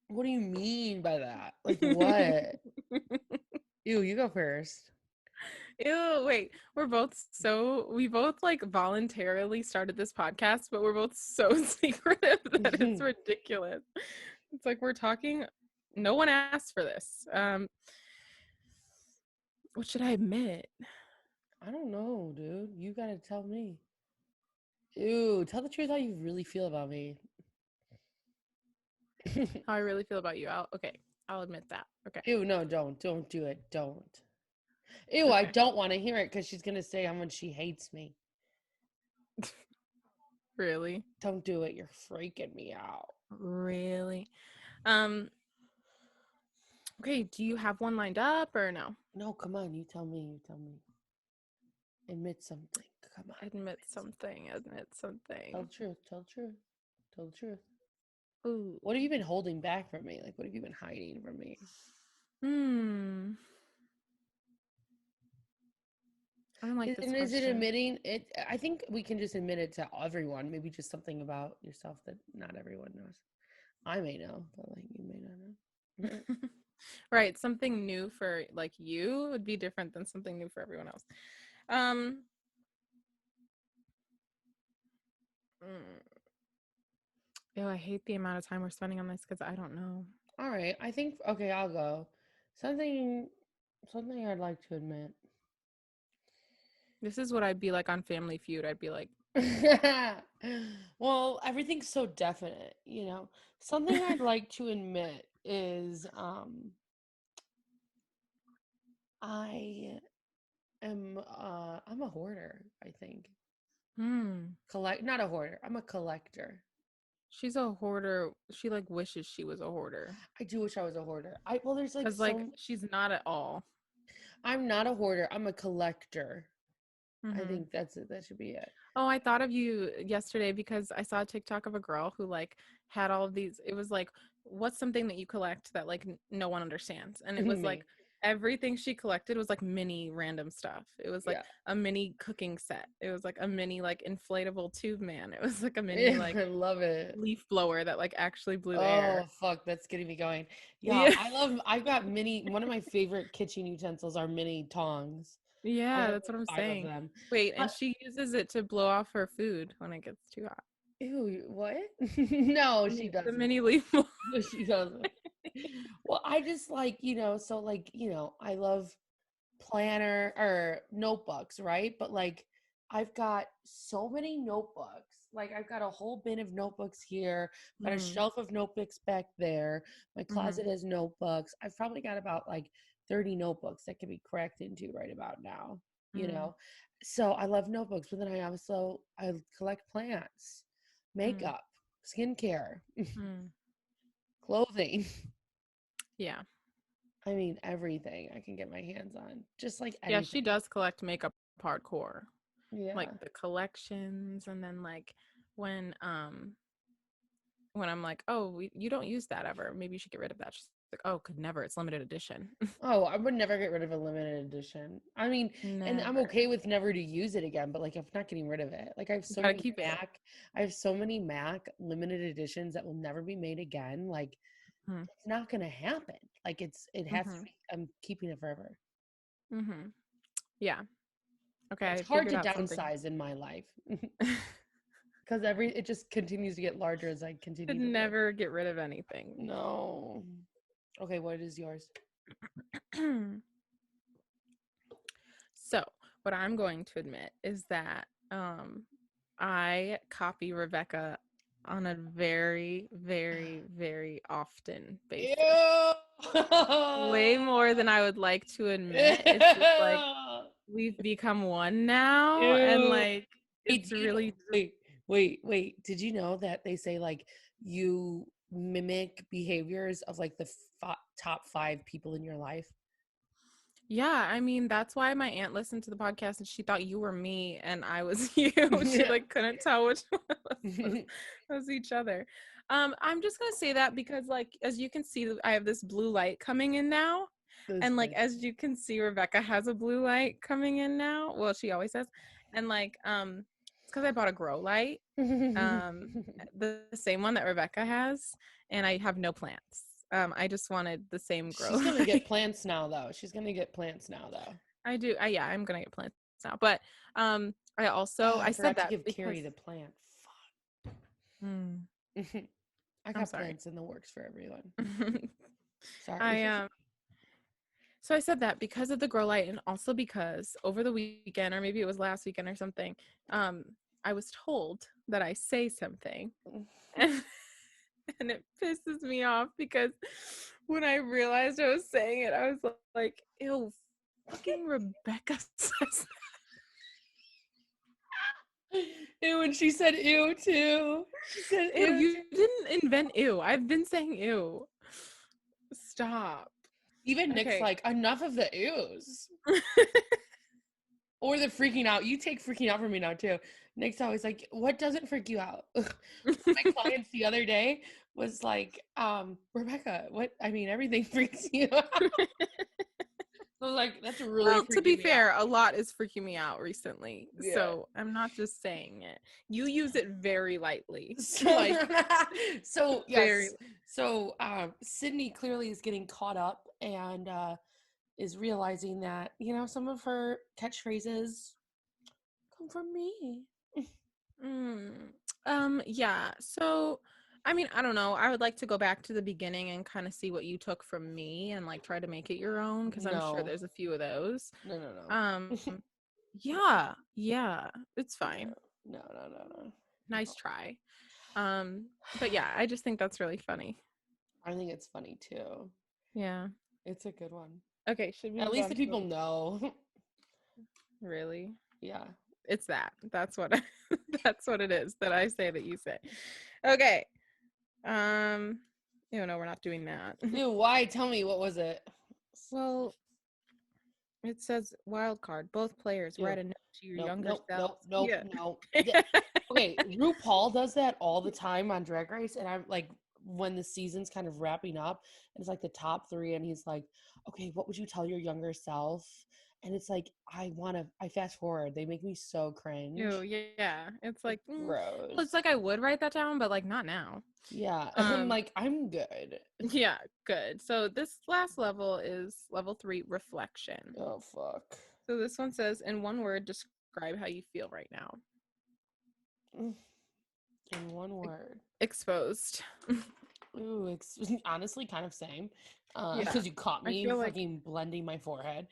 What do you mean by that? Like what? Ew, you go first. Ew, wait. We both like voluntarily started this podcast, but we're both so secretive that it's ridiculous. It's like we're talking, no one asked for this. What should I admit? I don't know, dude. You gotta tell me. Ew, tell the truth how you really feel about me. How I really feel about you. I'll admit that. Okay. Ew, no, don't do it. Don't. Ew, I Okay. don't want to hear it because she's gonna say how much she hates me. Really? Don't do it. You're freaking me out. Really? Um, okay, do you have one lined up or no? No, come on. You tell me. Admit something. Come on. Admit something. Tell the truth. Tell the truth. Ooh. What have you been holding back from me? Like, what have you been hiding from me? I don't like this And is it question. admitting it? I think we can just admit it to everyone. Maybe just something about yourself that not everyone knows. I may know, but like you may not know. Right, something new for like you would be different than something new for everyone else. Mm. Oh, I hate the amount of time we're spending on this because I don't know. All right, I think okay, I'll go. Something I'd like to admit. This is what I'd be like on Family Feud. I'd be like, Well, everything's so definite, you know. Something I'd like to admit is I I'm a hoarder, I think. Not a hoarder. I'm a collector. she's a hoarder. She like wishes she was a hoarder. I do wish I was a hoarder. Well, there's like Because like she's not at all. I'm not a hoarder. I'm a collector. I Mm-hmm. think that's it. That should be it. Oh, I thought of you yesterday because I saw a TikTok of a girl who like had all of these. It was like, what's something that you collect that like no one understands? And it was like Me. everything she collected was like mini random stuff. It was like Yeah. a mini cooking set. It was like a mini like inflatable tube man. It was like a mini like I love it. leaf blower that like actually blew Oh air. fuck, that's getting me going. Yeah, Yeah. I've got mini one of my favorite kitchen utensils are mini tongs. I Yeah, have that's what I'm like 5 of saying. them. Wait, and But she uses it to blow off her food when it gets too hot. ew, what? No, she The doesn't. mini leaf blower. No, she doesn't. Well, I just like, so like, I love planner or notebooks, right? But like I've got so many notebooks. Like I've got a whole bin of notebooks here, got a Mm, shelf of notebooks back there. My mm-hmm, closet has notebooks. I've probably got about like 30 notebooks that can be cracked into right about now, you mm, know. So I love notebooks, but then I collect plants, mm, makeup, skincare, mm. clothing. Yeah. I mean everything I can get my hands on. Just like Yeah, she anything. does collect makeup hardcore. Like Yeah. the collections and then like when I'm like, oh, you don't use that ever. Maybe you should get rid of that. She's like, oh, could never. It's limited edition. Oh, I would never get rid of a limited edition. I mean, and I'm Never. okay with never to use it again, but like I'm not getting rid of it. Like I have You so gotta many keep it. I have so many Mac limited editions that will never be made again. Like Mm-hmm. it's not gonna happen. Like it has to Mm-hmm. be, I'm keeping it forever. Mm-hmm. Yeah. Okay, It's I hard figured to out something. downsize in my life because it just continues to get larger as I Could continue to live. never get rid of anything. No. Okay, what is yours? So, what I'm going to admit is that I copy Rebecca on a very, very, very often basis. Ew. Way more than I would like to admit. It's just like we've become one now, and Ew. like Wait, it's really wait. Did you know that they say like you mimic behaviors of like the top 5 people in your life? yeah. I mean, that's why my aunt listened to the podcast and she thought you were me and I was you. She like couldn't tell which one was each other. I'm just gonna say that because like as you can see, I have this blue light coming in now. This And like bitch. as you can see, Rebecca has a blue light coming in now. Well, she always has. And like it's because I bought a grow light. The same one that Rebecca has, and I have no plants. I just wanted the same grow She's gonna light. get plants now, though. She's gonna get plants now, though. I do. Yeah, I'm gonna get plants now. But I also Oh, I I said forgot to that give because Carrie the plant. Hmm, Fuck. I I'm got sorry. plants in the works for everyone. Sorry. I So I said that because of the grow light and also because over the weekend, or maybe it was last weekend or something, I was told that I say something and, and it pisses me off because when I realized I was saying it, I was like, ew, fucking Rebecca says Ew, and she said ew too. She said ew. ew. You didn't invent ew. I've been saying ew. Stop. Even Nick's Okay. like, enough of the ews. Or the freaking out. You take freaking out from me now too. Nick's always like, what doesn't freak you out? One of my clients the other day was like, Rebecca, everything freaks you out. I was like, that's really Well, to be freaking me fair, out. a lot is freaking me out recently. Yeah. So I'm not just saying it. You use it very lightly. So, so Very yes. So Sydney clearly is getting caught up and is realizing that, some of her catchphrases come from me. Yeah. So I mean, I don't know. I would like to go back to the beginning and kind of see what you took from me and like try to make it your own because I'm sure No. there's a few of those. No. Yeah, it's fine. No. Nice try. But yeah, I just think that's really funny. I think it's funny too. Yeah. It's a good one. Okay, should we At move least on the to people know. really? Yeah. It's that. That's what that's what it is that I say that you say. Okay. No, we're not doing that. Ew, why? Tell me, what was it? Well, it says wild card. Both players Ew. write a note to your younger Nope. selves. Yeah. No. Okay, RuPaul does that all the time on Drag Race, and I'm like, when the season's kind of wrapping up, and it's like the top 3, and he's like, okay, what would you tell your younger self? And it's like, I fast forward. They make me so cringe. Ew, yeah. It's like, Gross. well, it's like I would write that down, but like not now. Yeah, I'm like, I'm good. Yeah, good. So this last level is level 3, reflection. Oh, fuck. So this one says, in one word, describe how you feel right now. In one word. Exposed. Ooh, honestly kind of same. Yeah. Because you caught me feel fucking blending my forehead.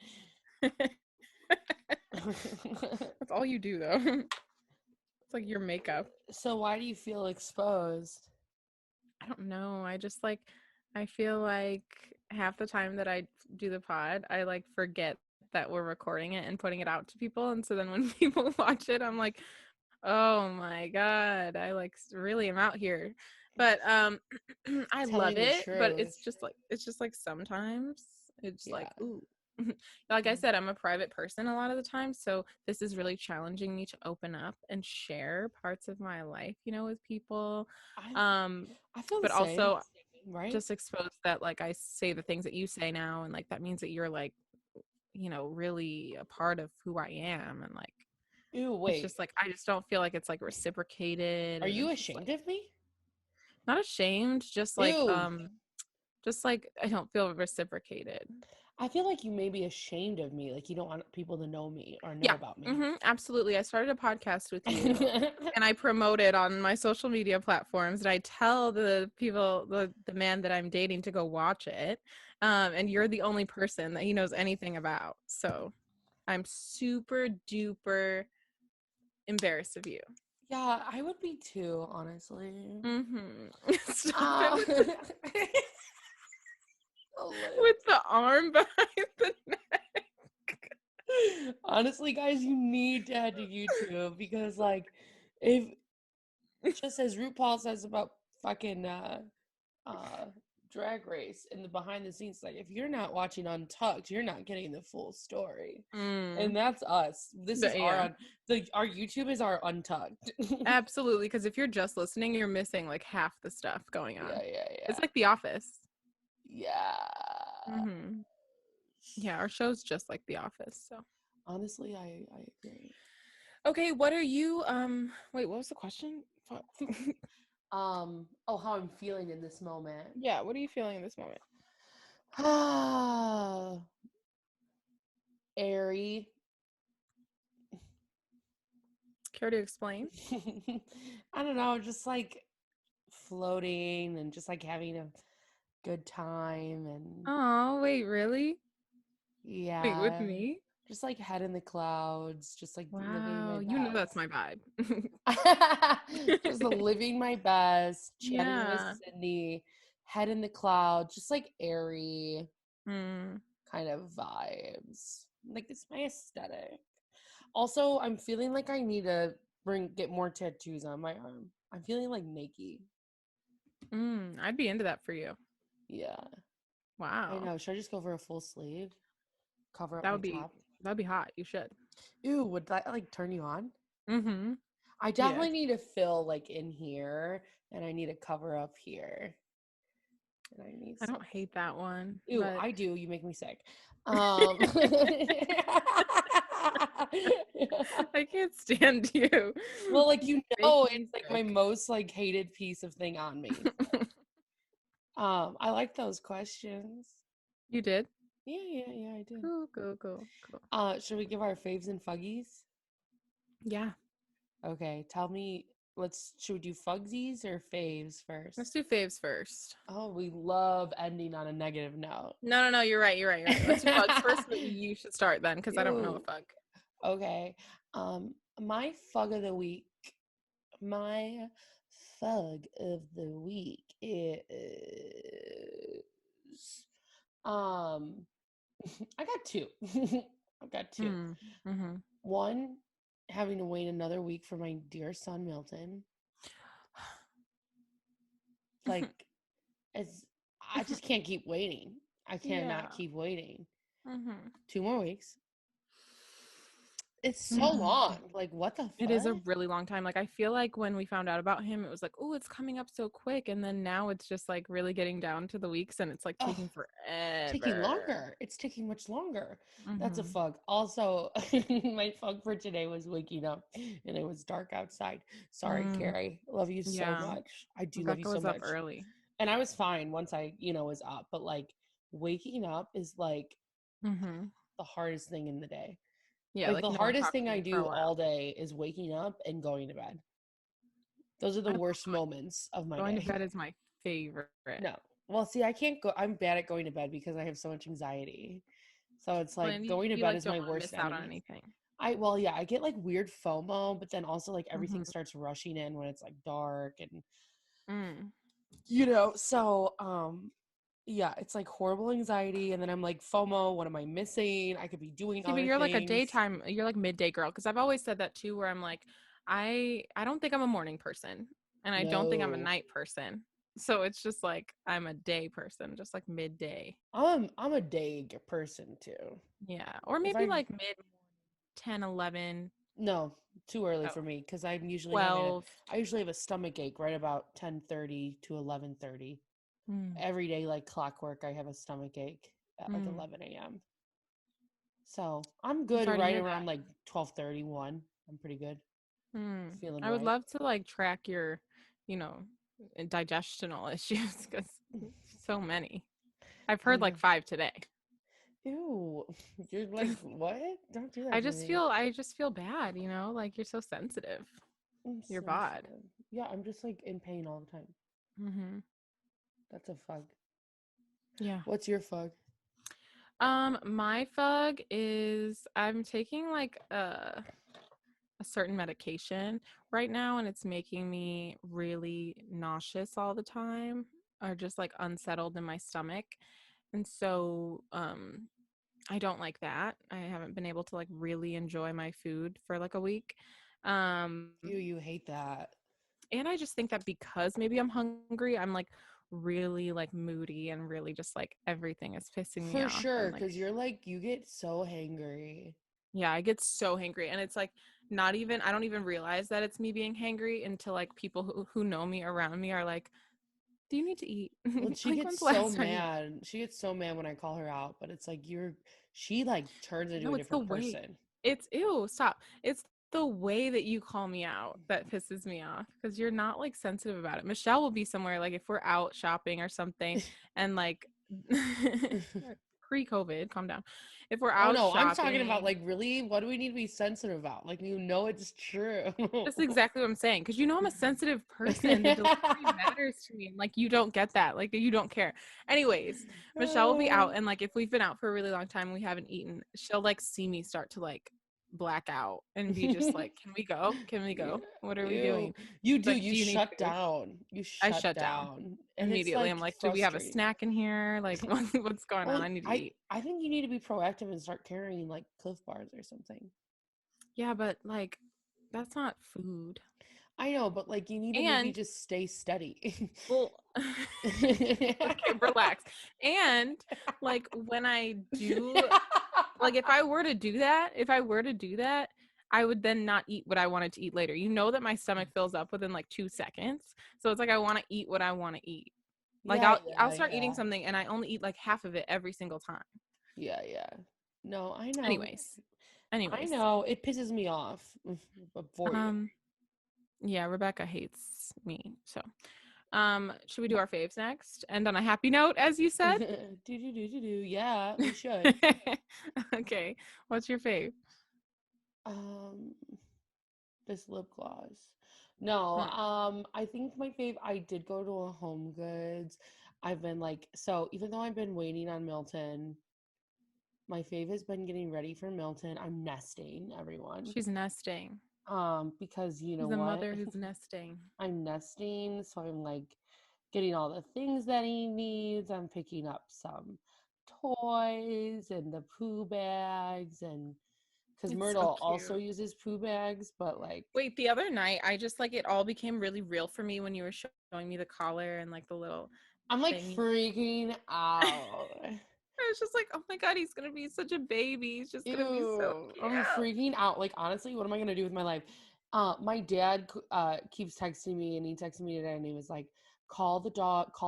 That's all you do, though. It's like your makeup. So why do you feel exposed? I don't know. I feel like half the time that I do the pod, I like forget that we're recording it and putting it out to people. And so then when people watch it, I'm like, oh my God, I like really am out here. But I love it. But it's just like sometimes it's like, ooh. Like I said, I'm a private person a lot of the time, so this is really challenging me to open up and share parts of my life, with people. I Um, I feel the but same, also right? just expose that like I say the things that you say now, and like that means that you're like, really a part of who I am, and like Ew, it's wait. just like I just don't feel like it's like reciprocated, Are and you it's just like ashamed of me? not ashamed, Ew. just like I don't feel reciprocated. I feel like you may be ashamed of me, like you don't want people to know me or know Yeah, about me. absolutely. I started a podcast with you, and I promote it on my social media platforms, and I tell the people, the man that I'm dating, to go watch it. And you're the only person that he knows anything about. So I'm super duper embarrassed of you. Yeah, I would be too, honestly. Stop it Uh, with the a with lip. the arm behind the neck. Honestly, guys, you need to head to YouTube because, like, if just as RuPaul says about fucking uh drag race in the behind the scenes, like if you're not watching Untucked, you're not getting the full story. Mm, And that's us. This is but yeah, our YouTube is our Untucked. absolutely. Because if you're just listening, you're missing like half the stuff going Yeah, on. yeah, It's yeah. like The Office. Yeah. hmm Yeah, our show's just like The Office. So, Honestly, I agree. okay, what are you? Wait, what was the question? Fuck. Oh, how I'm feeling in this moment. Yeah, what are you feeling in this moment? Ah, airy. Care to explain? I don't know, just like floating and just like having a good time and Oh, wait, really? Wait, with yeah, me? just like head in the clouds, just like living my Wow, you know that's best. my vibe. Just living my best, chatting with Yeah. Sydney, head in the clouds, just like airy Mm. kind of vibes. Like it's my aesthetic. Also, I'm feeling like I need to get more tattoos on my arm. I'm feeling like Nike. I'd be into that for you. Yeah, I Wow. know. Should I just go for a full sleeve? Cover up That my would be top? that'd be hot. You should. Ew, would that like turn you on? Mm-hmm. I Yes. definitely need to fill like in here and I need to cover up here. And I need I don't some. hate that one, Ew, but I do. You make me sick. Um I can't stand you. Well, like You make it's me like my sick. most like hated piece of thing on me. I like those questions. You did? Yeah, yeah, yeah, I did. Cool, cool, cool, cool. Should we give our faves and fuggies? Yeah. Okay, tell me, should we do fugsies or faves Let's first? do faves first. Oh, we love ending on a negative note. No. You're right. You're right. You're right. Let's do fugs first, but you should start then because I don't know a Ew. fug. Okay. My fug of the week. My fug of the week is I got two. I got two. Mm-hmm. One, having to wait another week for my dear son Milton. Like, it's I just can't keep waiting. I cannot Yeah. keep waiting. Mm-hmm. 2 more weeks. It's so Mm-hmm. long. Like, what the It is a fuck? really long time. Like I feel like when we found out about him, it was like, oh, it's coming up so quick, and then now it's just like really getting down to the weeks, and it's like Oh, taking taking forever. longer. It's taking much longer. That's a Mm-hmm. fug. Also, my fug for today was waking up and it was dark outside. Sorry, Mm, Carrie. Love you so yeah, much. I do love you Rebecca so was up much. early. And I was fine once I, was up, but like waking up is like Mm-hmm. the hardest thing in the day. Yeah, Like like the no one hardest talked thing to I me for a do while. all day is waking up and going to bed. Those are I the don't, worst moments of my going to day. bed is my favorite. No. Well, see, I can't go. I'm bad at going to bed because I have so much anxiety. So it's Well, like and going to you bed like is don't my want to worst miss out on enemy. anything. Well, yeah, I get like weird FOMO, but then also like Mm-hmm. everything starts rushing in when it's like dark and Mm. so yeah, it's like horrible anxiety and then I'm like FOMO, what am I missing? I could be doing See, but other you're like a things. daytime, you're like midday girl. Because I've always said that too, where I'm like, I don't think I'm a morning person, and I don't think I'm a No. night person. So it's just like I'm a day person, just like midday. I'm a day person too. Yeah. Or If maybe I like mid 10, 11. No, too early Oh, for me because twelve. I usually have a stomach ache right about 10:30 to 11:30. Mm, Every day, like clockwork, I have a stomach ache at like mm. 11 a.m. So I'm I'm good sorry to right hear that. around like 12:31. I'm pretty good, feeling I would right. love to like track your, you know, digestional issues because so many. I've I heard like know. 5 today. Ew, you're like, what? Don't do I that to just me. feel I just feel bad, like you're so sensitive. I'm Your bod. sensitive. Yeah, I'm just like in pain all the time. Mm-hmm. That's a fug. Yeah. What's your fug? My fug is I'm taking like a certain medication right now, and it's making me really nauseous all the time, or just like unsettled in my stomach. And so I don't like that. I haven't been able to like really enjoy my food for like a week. Um You hate that. and I just think that because maybe I'm hungry, I'm like really like moody and really just like everything is pissing me For off, sure, and like because you're like, you get so hangry. yeah, I get so hangry, and it's like not even I don't even realize that it's me being hangry until like people who know me around me are like, "Do you need to eat?" Well, she Like gets when's the so last time you mad. She gets so mad when I call her out, but it's like she like turns into No, a it's the different way. person. It's ew, stop. It's the way that you call me out that pisses me off because you're not like sensitive about it. Michelle will be somewhere like if we're out shopping or something and like pre-COVID, calm down. If we're Oh out no, I'm talking about shopping, like really, what do we need to be sensitive about? Like it's true. that's exactly what I'm saying. Because I'm a sensitive person. The delivery matters to me. And like you don't get that. Like you don't care. Anyways, Michelle will be out and like if we've been out for a really long time and we haven't eaten, she'll like see me start to like black out and be just like, "Can we go? Can we Yeah. go? What are we Ew. doing?" You She's do, like, you "Do you need shut food?" down. You I shut shut down down. And it's immediately. I'm like like, "Do we have a frustrating. snack in here? Like what's going on? Well, I need to eat." I think you need to be proactive and start carrying like Cliff Bars or something. Yeah, but like that's not food. I know, but like you need to maybe And just stay steady. well, okay, relax. And like when I do, like if I were to do that, I would then not eat what I wanted to eat later. You know that my stomach fills up within like 2 seconds. So it's like I want to eat what I want to eat. Like Yeah, I'll yeah, start eating yeah. something and I only eat like half of it every single time. Yeah, yeah. No, I know. Anyways, I anyways. know. It pisses me off for you. Um yeah, Rebecca hates me. So should we do our faves next? End on a happy note, as you said? Do. Yeah, we should. Okay. What's your fave? Um, this lip gloss. No, Hmm. I think my fave, I did go to a Home Goods. I've been like, so even though I've been waiting on Milton, my fave has been getting ready for Milton. I'm nesting, everyone. She's nesting. Because you know She's a what? mother who's nesting. I'm nesting, so I'm like getting all the things that he needs. I'm picking up some toys and the poo bags, and because It's so Myrtle also cute. uses poo bags, but like Wait, the other night, I just like it all became really real for me when you were showing me the collar and like the little I'm like thing. freaking out. I was just like, oh my God, he's gonna be such a baby. He's just gonna be so Ew, cute. I'm freaking out. Like honestly, what am I gonna do with my life? My dad keeps texting me, and he texted me today, and he was like, call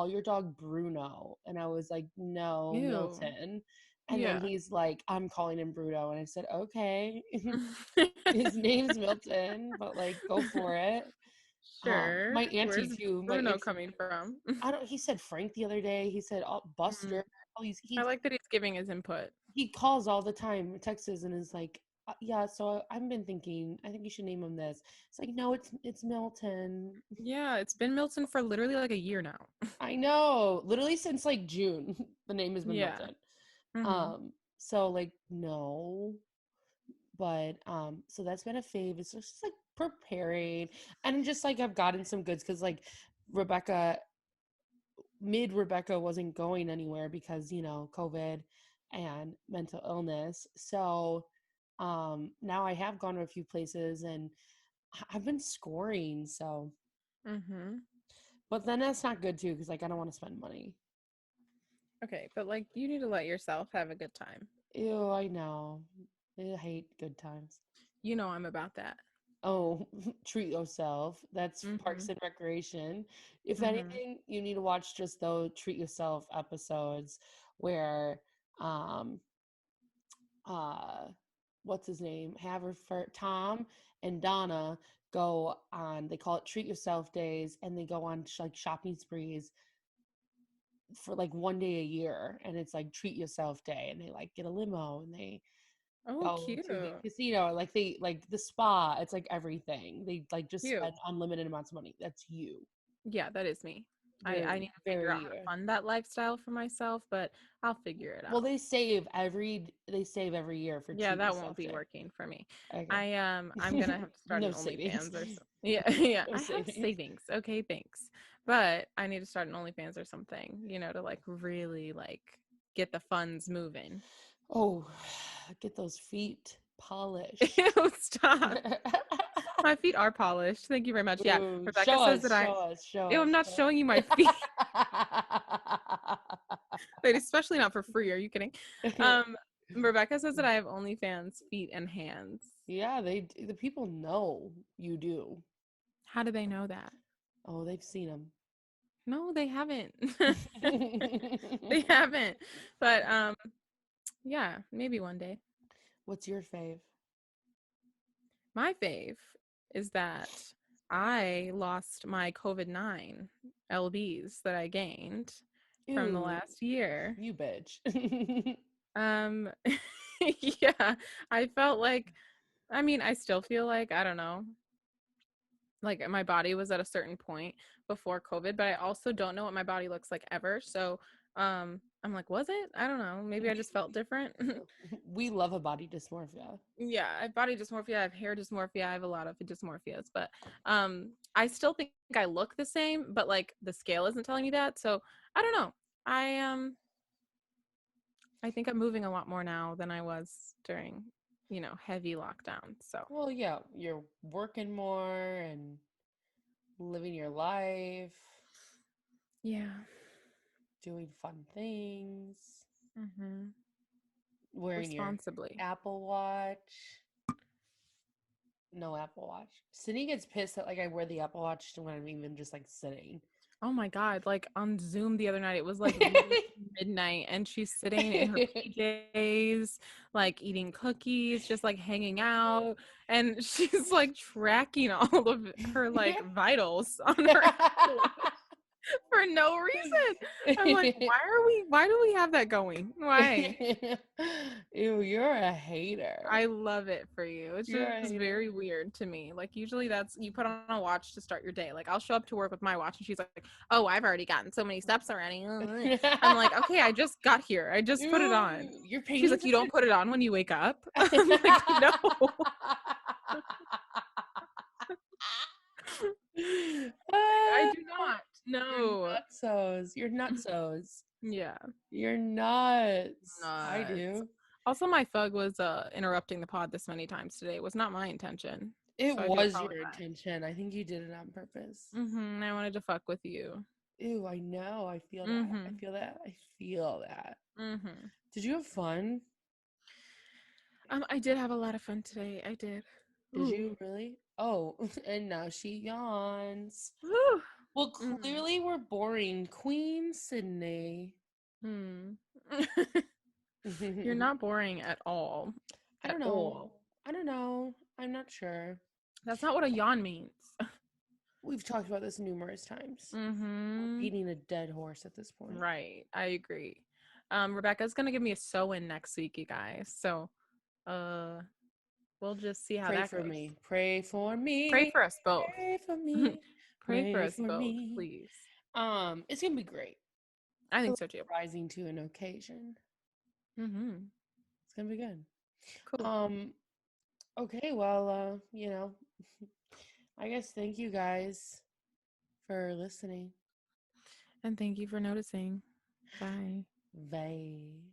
your dog Bruno," and I was like, "No, Ew. Milton," and then Yeah. he's like, "I'm calling him Bruno," and I said, "Okay." His name's Milton, but like, go for it. Sure. My auntie Where's too. My Bruno auntie, coming from? I don't. He said Frank the other day. He said Buster. Mm. All these I like that he's giving his input. he calls all the time, texts and is like, yeah, so I've been thinking, I think you should name him this. It's like, no, it's Milton. Yeah, it's been Milton for literally like a year now. I know, literally since like June, the name has been Yeah. Milton. Mm-hmm. So like no, but so that's been a fave. It's just like preparing, and just like I've gotten some goods because like Rebecca Rebecca wasn't going anywhere because COVID and mental illness. So now I have gone to a few places and I've been scoring. So Mm-hmm. But then that's not good too, because like I don't want to spend money. Okay, but like you need to let yourself have a good time. Ew, I know. I hate good times. You know I'm about that. Oh, treat yourself. That's Mm-hmm. Parks and Recreation. If Mm-hmm. anything, you need to watch just those treat yourself episodes where um uh what's his name? Tom and Donna go on, they call it treat yourself days, and they go on like shopping sprees for like one day a year, and it's like treat yourself day, and they like get a limo and they Oh, go cute. to the casino, like they like the spa, it's like everything, they like just Cute. spend unlimited amounts of money. That's you. Yeah, that is me. I Very need to figure very out how to you. fund that lifestyle for myself, but I'll figure it Well, out. they save every year for Yeah, treat that won't yourself be day. working for me. Okay. I'm gonna have to start No an savings. OnlyFans or something. Yeah, yeah. No I have savings. savings. Okay, thanks. But I need to start an OnlyFans or something, to like really like get the funds moving. Oh, get those feet polished. Ew, stop. My feet are polished. Thank you very much. Yeah. Ooh, Rebecca show says us, that show us, show ew, us, I'm not show showing you my feet. us. Wait, especially not for free. Are you kidding? Um, Rebecca says that I have OnlyFans feet and hands. Yeah, the people know you do. How do they know that? Oh, they've seen No, they haven't. them. They haven't. But yeah, maybe one day. What's your fave? My fave is that I lost my COVID-9 LBs that I gained from the Ew, last year. you bitch. Um yeah, I felt like I still feel like, I don't know, like my body was at a certain point before COVID, but I also don't know what my body looks like ever. So I'm like, was it? I don't know. Maybe I just felt different. We love a body dysmorphia. Yeah, I have body dysmorphia, I have hair dysmorphia, I have a lot of dysmorphias, but I still think I look the same, but like the scale isn't telling me that. So I don't know. I think I'm moving a lot more now than I was during, heavy lockdown. So Well, yeah, you're working more and living your life, yeah. doing fun things, Hmm. wearing your Responsibly. Apple Watch. No Apple Watch. Sydney gets pissed that like I wear the Apple Watch when I'm even just like sitting. Oh my God. Like on Zoom the other night, it was like literally midnight and she's sitting in her PJs, like eating cookies, just like hanging out. And she's like tracking all of her like vitals on her Apple Watch for no reason. I'm like, why do we have that going? Why? Ew, you're a hater. I love it for you. It's You're a just hater. very weird to me. Like usually that's you put on a watch to start your day. Like I'll show up to work with my watch and she's like, "Oh, I've already gotten so many steps already." I'm like, "Okay, I just got here. I just put it on." Ew, you're She's paying like, "You attention. don't put it on when you wake up?" I'm like, "No." I do not. You're No. nutsos. You're nutsos. Yeah. You're nuts. I Nuts. do. Also, my thug was interrupting the pod this many times today. It was not my intention. It So I do was your apologize. intention. I think you did it on purpose. I wanted to fuck with you. Ew, I know. I feel that. I Mm-hmm. feel that. I feel that. Mm-hmm. Did you have fun? I did have a lot of fun today. I did. Did Ooh. you really? Oh, and now she yawns. Whew. Well, Mm. clearly we're boring. Queen Sydney. Hmm. You're I not boring at all. At don't know. all. I don't know. I'm not sure. That's not what a yawn means. We've talked about this numerous times. We're Mm-hmm. beating a dead horse at this point. Right. I agree. Rebecca's gonna give me a sew-in next week, you guys. So uh we'll just see how Pray that for goes. me. Pray for Pray me. for us both. Pray for me. Pray for Pray us for both, me. please. It's gonna be great. I I feel think like so too. we're rising to an occasion. Mm-hmm. It's gonna be good. Cool. Um, okay, well, I guess thank you guys for listening. And thank you for noticing. Bye. Bye.